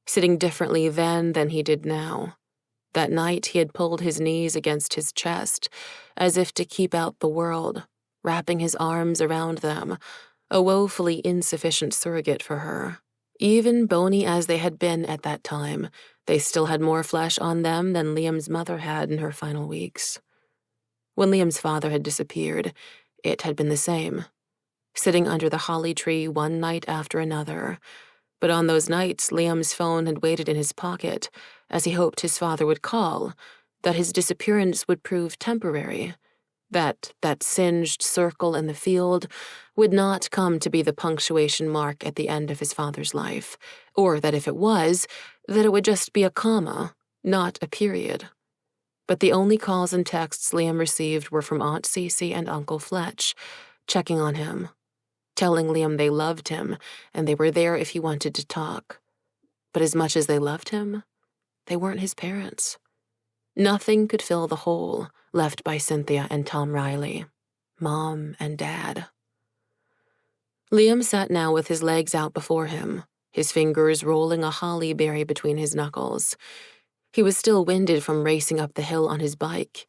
sitting differently then than he did now. That night he had pulled his knees against his chest, as if to keep out the world, wrapping his arms around them, a woefully insufficient surrogate for her. Even bony as they had been at that time, they still had more flesh on them than Liam's mother had in her final weeks. When Liam's father had disappeared, it had been the same, sitting under the holly tree one night after another. But on those nights, Liam's phone had waited in his pocket, as he hoped his father would call, that his disappearance would prove temporary, that singed circle in the field would not come to be the punctuation mark at the end of his father's life, or that if it was, that it would just be a comma, not a period. But the only calls and texts Liam received were from Aunt Cece and Uncle Fletch, checking on him, telling Liam they loved him and they were there if he wanted to talk. But as much as they loved him, they weren't his parents. Nothing could fill the hole left by Cynthia and Tom Riley, Mom and Dad. Liam sat now with his legs out before him, his fingers rolling a holly berry between his knuckles. He was still winded from racing up the hill on his bike.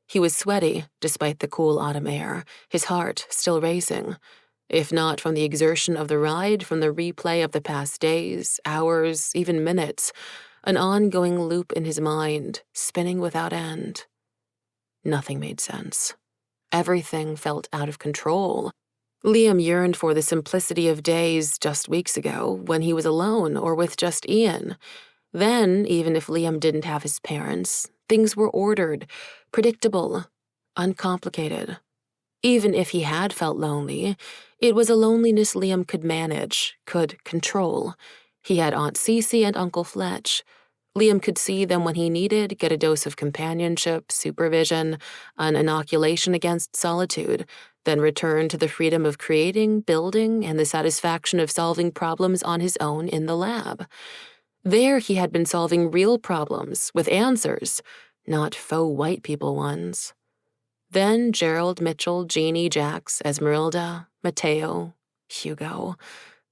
He was sweaty, despite the cool autumn air, his heart still racing, if not from the exertion of the ride, from the replay of the past days, hours, even minutes, an ongoing loop in his mind, spinning without end. Nothing made sense. Everything felt out of control. Liam yearned for the simplicity of days just weeks ago, when he was alone or with just Ian. Then, even if Liam didn't have his parents, things were ordered, predictable, uncomplicated. Even if he had felt lonely, it was a loneliness Liam could manage, could control. He had Aunt Cece and Uncle Fletch. Liam could see them when he needed, get a dose of companionship, supervision, an inoculation against solitude, then return to the freedom of creating, building, and the satisfaction of solving problems on his own in the lab. There he had been solving real problems, with answers, not faux white people ones. Then Gerald, Mitchell, Jeannie, Jax, Esmeralda, Mateo, Hugo.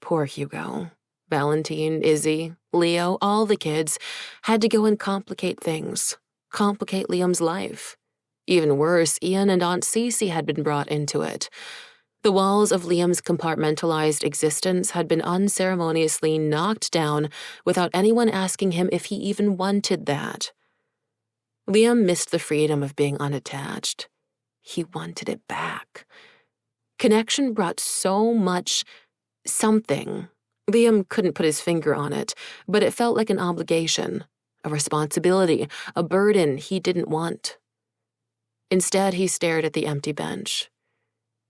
Poor Hugo. Valentine, Izzy, Leo, all the kids had to go and complicate things, complicate Liam's life. Even worse, Ian and Aunt Cece had been brought into it. The walls of Liam's compartmentalized existence had been unceremoniously knocked down without anyone asking him if he even wanted that. Liam missed the freedom of being unattached. He wanted it back. Connection brought so much something. Liam couldn't put his finger on it, but it felt like an obligation, a responsibility, a burden he didn't want. Instead, he stared at the empty bench.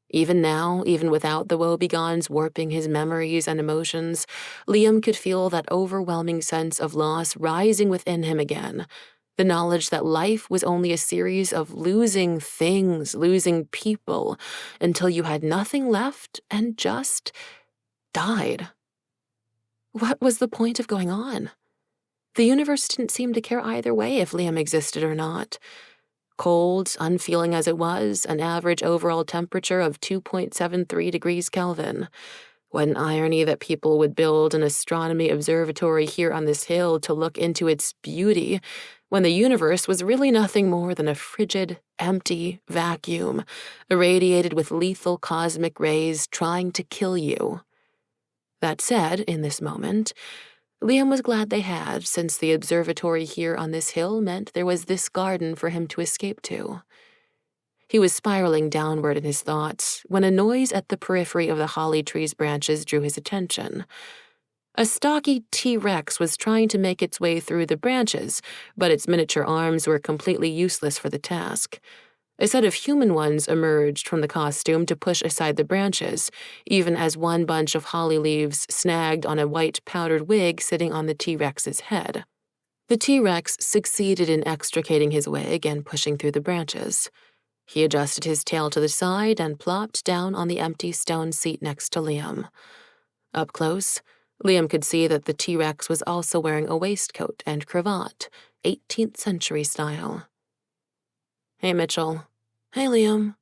Even now, even without the woebegones warping his memories and emotions, Liam could feel that overwhelming sense of loss rising within him again, the knowledge that life was only a series of losing things, losing people, until you had nothing left and just died. What was the point of going on? The universe didn't seem to care either way if Liam existed or not. Cold, unfeeling as it was, an average overall temperature of 2.73 degrees Kelvin. What an irony that people would build an astronomy observatory here on this hill to look into its beauty, when the universe was really nothing more than a frigid, empty vacuum, irradiated with lethal cosmic rays trying to kill you. That said, in this moment, Liam was glad they had, since the observatory here on this hill meant there was this garden for him to escape to. He was spiraling downward in his thoughts when a noise at the periphery of the holly tree's branches drew his attention. A stocky T-Rex was trying to make its way through the branches, but its miniature arms were completely useless for the task. A set of human ones emerged from the costume to push aside the branches, even as one bunch of holly leaves snagged on a white powdered wig sitting on the T-Rex's head. The T-Rex succeeded in extricating his wig and pushing through the branches. He adjusted his tail to the side and plopped down on the empty stone seat next to Liam. Up close, Liam could see that the T-Rex was also wearing a waistcoat and cravat, 18th century style. "Hey, Mitchell." "Hey, Liam."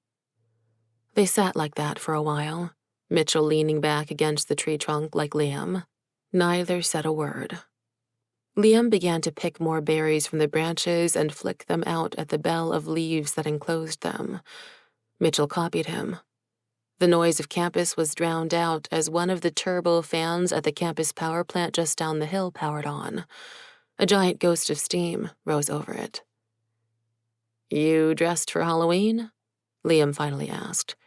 They sat like that for a while, Mitchell leaning back against the tree trunk like Liam. Neither said a word. Liam began to pick more berries from the branches and flick them out at the bell of leaves that enclosed them. Mitchell copied him. The noise of campus was drowned out as one of the turbo fans at the campus power plant just down the hill powered on. A giant ghost of steam rose over it. "You dressed for Halloween?" Liam finally asked.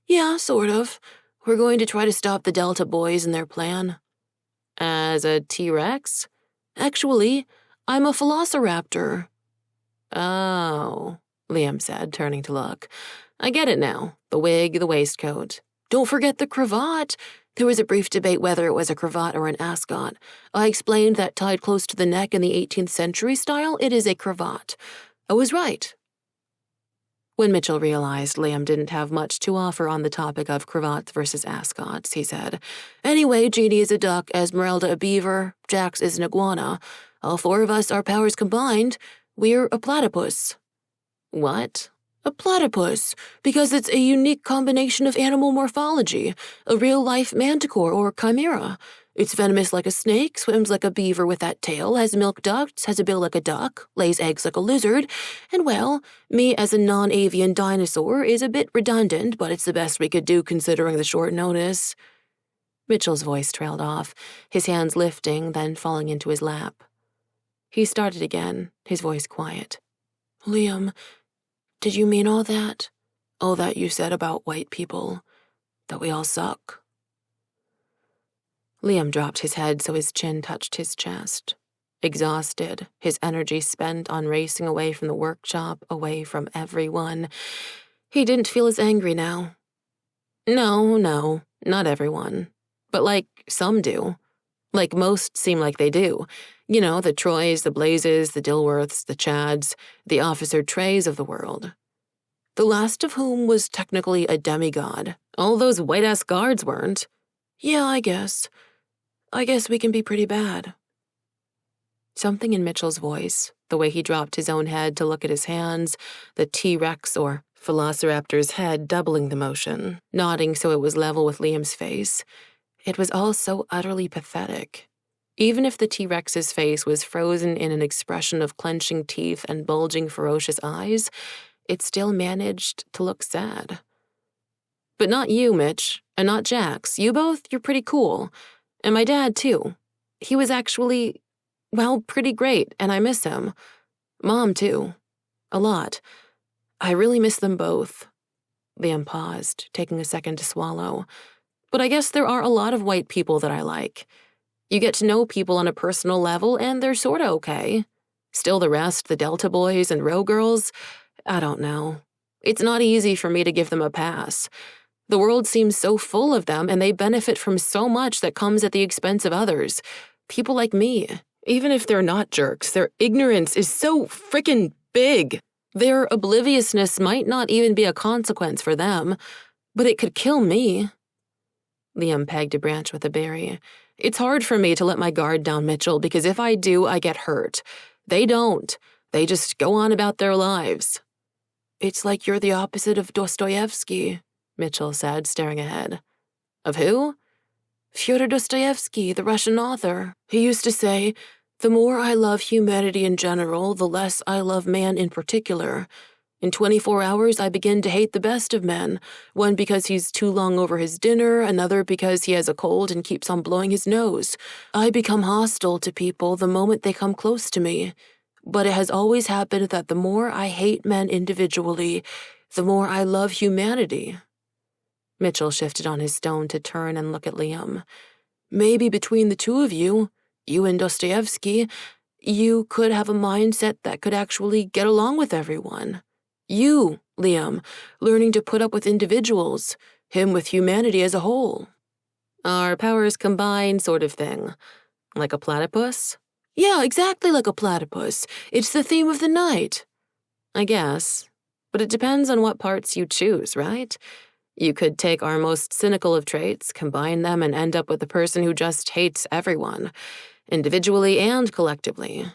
"Yeah, sort of. We're going to try to stop the Delta boys and their plan." "As a T-Rex?" "Actually, I'm a velociraptor." "Oh," Liam said, turning to look. "I get it now. The wig, the waistcoat. Don't forget the cravat. There was a brief debate whether it was a cravat or an ascot. I explained that tied close to the neck in the 18th century style, it is a cravat. I was right." When Mitchell realized Liam didn't have much to offer on the topic of cravats versus ascots, he said, "Anyway, Jeannie is a duck, Esmeralda a beaver, Jax is an iguana. All four of us, our powers combined, we're a platypus." "What?" "A platypus, because it's a unique combination of animal morphology, a real-life manticore or chimera. It's venomous like a snake, swims like a beaver with that tail, has milk ducts, has a bill like a duck, lays eggs like a lizard, and well, me as a non-avian dinosaur is a bit redundant, but it's the best we could do considering the short notice." Mitchell's voice trailed off, his hands lifting, then falling into his lap. He started again, his voice quiet. "Liam, did you mean all that? All that you said about white people? That we all suck?" Liam dropped his head so his chin touched his chest. Exhausted, his energy spent on racing away from the workshop, away from everyone, he didn't feel as angry now. No, not everyone. But some do. Most seem like they do. You know, the Troys, the Blazes, the Dilworths, the Chads, the Officer Treys of the world. The last of whom was technically a demigod. All those white-ass guards weren't. Yeah, I guess we can be pretty bad. Something in Mitchell's voice, the way he dropped his own head to look at his hands, the T-Rex or velociraptor's head doubling the motion, nodding so it was level with Liam's face. It was all so utterly pathetic. Even if the T-Rex's face was frozen in an expression of clenching teeth and bulging ferocious eyes, it still managed to look sad. "But not you, Mitch, and not Jax. You're pretty cool. And my dad, too. He was actually, pretty great, and I miss him. Mom, too. A lot. I really miss them both." Liam paused, taking a second to swallow. "But I guess there are a lot of white people that I like. You get to know people on a personal level, and they're sorta okay. Still the rest, the Delta boys and Row girls, I don't know. It's not easy for me to give them a pass. The world seems so full of them, and they benefit from so much that comes at the expense of others. People like me. Even if they're not jerks, their ignorance is so frickin' big. Their obliviousness might not even be a consequence for them, but it could kill me." Liam pegged a branch with a berry. It's hard for me to let my guard down, Mitchell, because if I do, I get hurt. They don't. They just go on about their lives. It's like you're the opposite of Dostoevsky, Mitchell said, staring ahead. Of who? Fyodor Dostoevsky, the Russian author. He used to say, "The more I love humanity in general, the less I love man in particular. In 24 hours, I begin to hate the best of men, one because he's too long over his dinner, another because he has a cold and keeps on blowing his nose. I become hostile to people the moment they come close to me. But it has always happened that the more I hate men individually, the more I love humanity." Mitchell shifted on his stone to turn and look at Liam. "Maybe between the two of you and Dostoevsky, you could have a mindset that could actually get along with everyone. You, Liam, learning to put up with individuals, him with humanity as a whole." "Our powers combined sort of thing. Like a platypus?" "Yeah, exactly like a platypus. It's the theme of the night." "I guess. But it depends on what parts you choose, right? You could take our most cynical of traits, combine them, and end up with a person who just hates everyone, individually and collectively."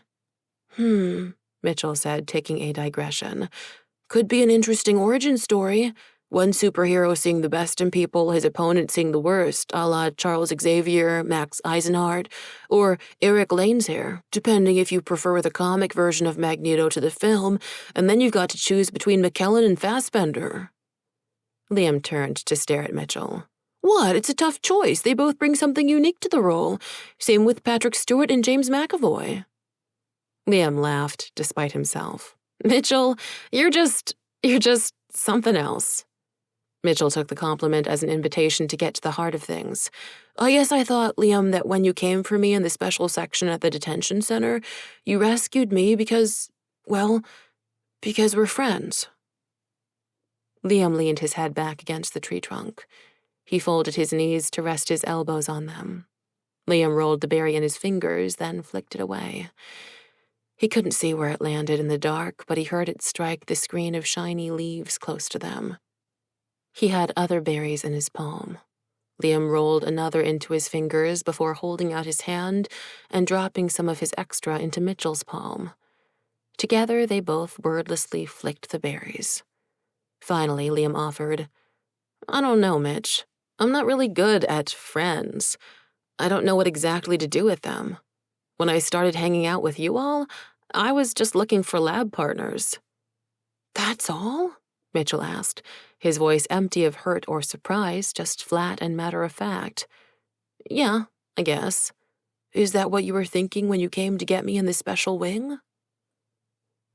Mitchell said, taking a digression. "Could be an interesting origin story. One superhero seeing the best in people, his opponent seeing the worst, a la Charles Xavier, Max Eisenhardt, or Eric Laneshair, depending if you prefer the comic version of Magneto to the film, and then you've got to choose between McKellen and Fassbender." Liam turned to stare at Mitchell. "What? It's a tough choice. They both bring something unique to the role. Same with Patrick Stewart and James McAvoy." Liam laughed, despite himself. "Mitchell, you're just something else." Mitchell took the compliment as an invitation to get to the heart of things. "I guess I thought, Liam, that when you came for me in the special section at the detention center, you rescued me because we're friends." Liam leaned his head back against the tree trunk. He folded his knees to rest his elbows on them. Liam rolled the berry in his fingers, then flicked it away. He couldn't see where it landed in the dark, but he heard it strike the screen of shiny leaves close to them. He had other berries in his palm. Liam rolled another into his fingers before holding out his hand and dropping some of his extra into Mitchell's palm. Together, they both wordlessly flicked the berries. Finally, Liam offered, "I don't know, Mitch. I'm not really good at friends. I don't know what exactly to do with them. When I started hanging out with you all, I was just looking for lab partners." "That's all?" Mitchell asked, his voice empty of hurt or surprise, just flat and matter-of-fact. "Yeah, I guess. Is that what you were thinking when you came to get me in the special wing?"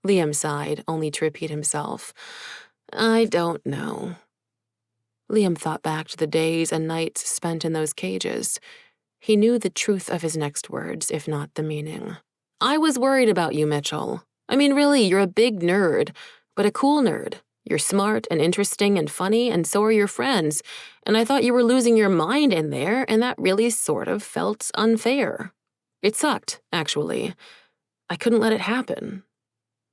Liam sighed, only to repeat himself. "I don't know." Liam thought back to the days and nights spent in those cages. He knew the truth of his next words, if not the meaning. "I was worried about you, Mitchell. I mean, really, you're a big nerd, but a cool nerd. You're smart and interesting and funny, and so are your friends, and I thought you were losing your mind in there, and that really sort of felt unfair. It sucked, actually. I couldn't let it happen."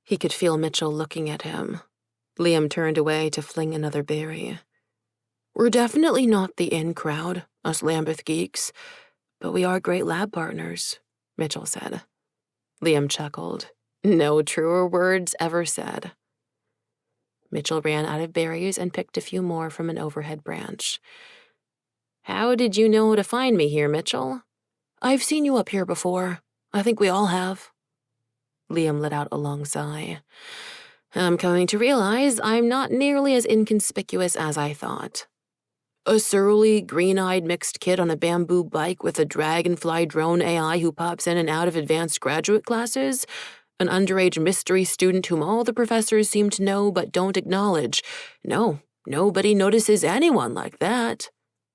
He could feel Mitchell looking at him. Liam turned away to fling another berry. "We're definitely not the in crowd, us Lambeth geeks, but we are great lab partners," Mitchell said. Liam chuckled. No truer words ever said. Mitchell ran out of berries and picked a few more from an overhead branch. "How did you know to find me here, Mitchell?" "I've seen you up here before. I think we all have." Liam let out a long sigh. "I'm coming to realize I'm not nearly as inconspicuous as I thought. A surly, green-eyed mixed kid on a bamboo bike with a dragonfly drone AI who pops in and out of advanced graduate classes? An underage mystery student whom all the professors seem to know but don't acknowledge? No, nobody notices anyone like that."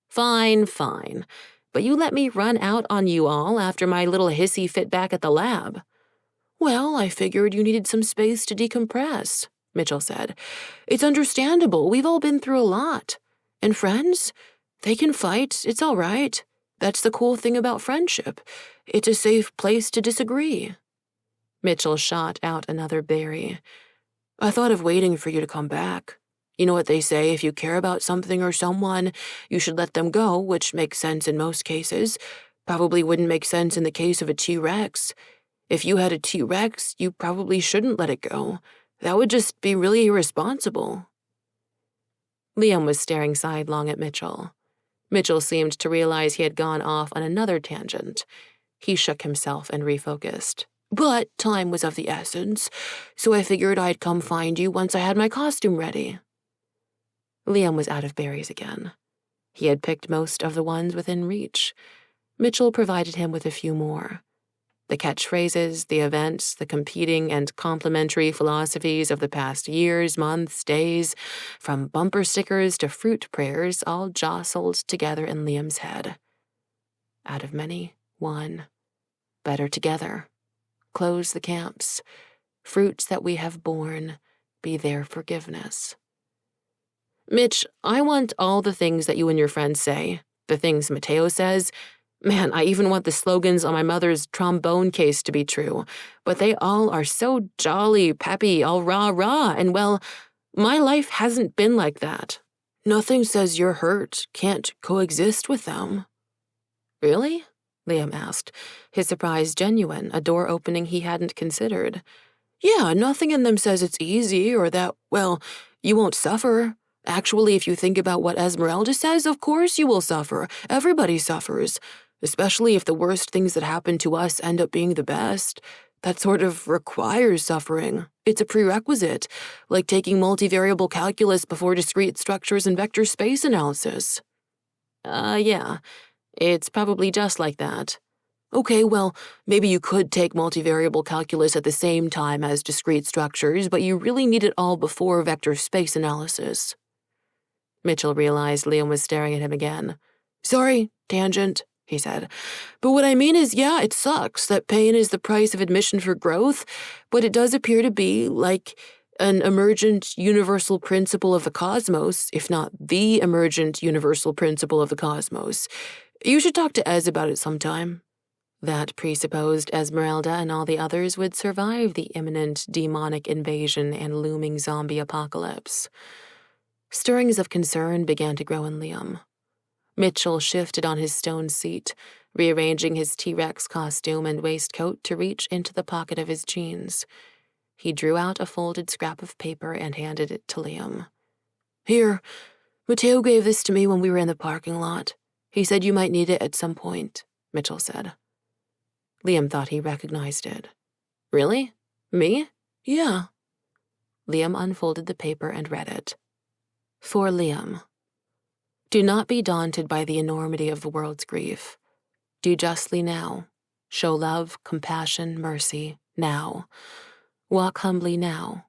Fine. But you let me run out on you all after my little hissy fit back at the lab." "Well, I figured you needed some space to decompress," Mitchell said. "It's understandable. We've all been through a lot. And friends? They can fight. It's all right. That's the cool thing about friendship. It's a safe place to disagree." Mitchell shot out another berry. "I thought of waiting for you to come back. You know what they say, if you care about something or someone, you should let them go, which makes sense in most cases. Probably wouldn't make sense in the case of a T-Rex. If you had a T-Rex, you probably shouldn't let it go. That would just be really irresponsible. Liam was staring sidelong at Mitchell. Mitchell seemed to realize he had gone off on another tangent. He shook himself and refocused. But time was of the essence, so I figured I'd come find you once I had my costume ready. Liam was out of berries again. He had picked most of the ones within reach. Mitchell provided him with a few more. The catchphrases, the events, the competing and complementary philosophies of the past years, months, days, from bumper stickers to fruit prayers, all jostled together in Liam's head. Out of many, one. Better together. Close the camps. Fruits that we have borne, be their forgiveness. Mitch, I want all the things that you and your friends say, the things Mateo says. Man, I even want the slogans on my mother's trombone case to be true, but they all are so jolly, peppy, all rah-rah, and well, my life hasn't been like that. Nothing says your hurt can't coexist with them. Really? Liam asked, his surprise genuine, a door opening he hadn't considered. Yeah, nothing in them says it's easy or that, well, you won't suffer. Actually, if you think about what Esmeralda says, of course you will suffer. Everybody suffers. Especially if the worst things that happen to us end up being the best. That sort of requires suffering. It's a prerequisite, like taking multivariable calculus before discrete structures and vector space analysis. Yeah, it's probably just like that. Okay, well, maybe you could take multivariable calculus at the same time as discrete structures, but you really need it all before vector space analysis. Mitchell realized Liam was staring at him again. Sorry, tangent, he said. But what I mean is, yeah, it sucks that pain is the price of admission for growth, but it does appear to be like an emergent universal principle of the cosmos, if not the emergent universal principle of the cosmos. You should talk to Ez about it sometime. That presupposed Esmeralda and all the others would survive the imminent demonic invasion and looming zombie apocalypse. Stirrings of concern began to grow in Liam. Mitchell shifted on his stone seat, rearranging his T-Rex costume and waistcoat to reach into the pocket of his jeans. He drew out a folded scrap of paper and handed it to Liam. Here, Mateo gave this to me when we were in the parking lot. He said you might need it at some point, Mitchell said. Liam thought he recognized it. Really? Me? Yeah. Liam unfolded the paper and read it. For Liam. Do not be daunted by the enormity of the world's grief. Do justly now. Show love, compassion, mercy, now. Walk humbly now.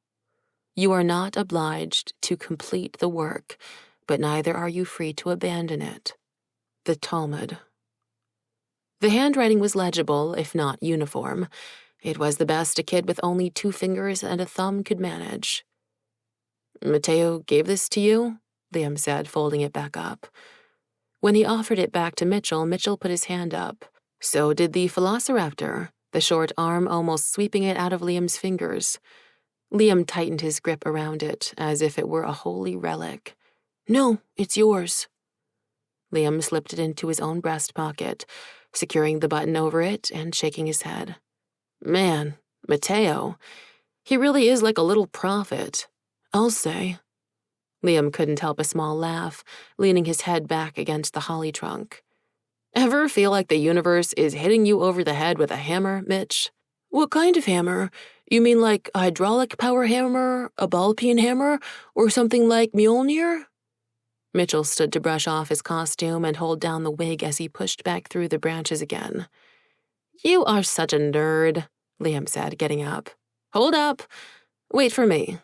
You are not obliged to complete the work, but neither are you free to abandon it. The Talmud. The handwriting was legible, if not uniform. It was the best a kid with only 2 fingers and a thumb could manage. Mateo gave this to you? Liam said, folding it back up. When he offered it back to Mitchell, Mitchell put his hand up. So did the velociraptor, the short arm almost sweeping it out of Liam's fingers. Liam tightened his grip around it, as if it were a holy relic. No, it's yours. Liam slipped it into his own breast pocket, securing the button over it and shaking his head. Man, Mateo, he really is like a little prophet, I'll say. Liam couldn't help a small laugh, leaning his head back against the holly trunk. Ever feel like the universe is hitting you over the head with a hammer, Mitch? What kind of hammer? You mean like a hydraulic power hammer, a ball-peen hammer, or something like Mjolnir? Mitchell stood to brush off his costume and hold down the wig as he pushed back through the branches again. You are such a nerd, Liam said, getting up. Hold up. Wait for me.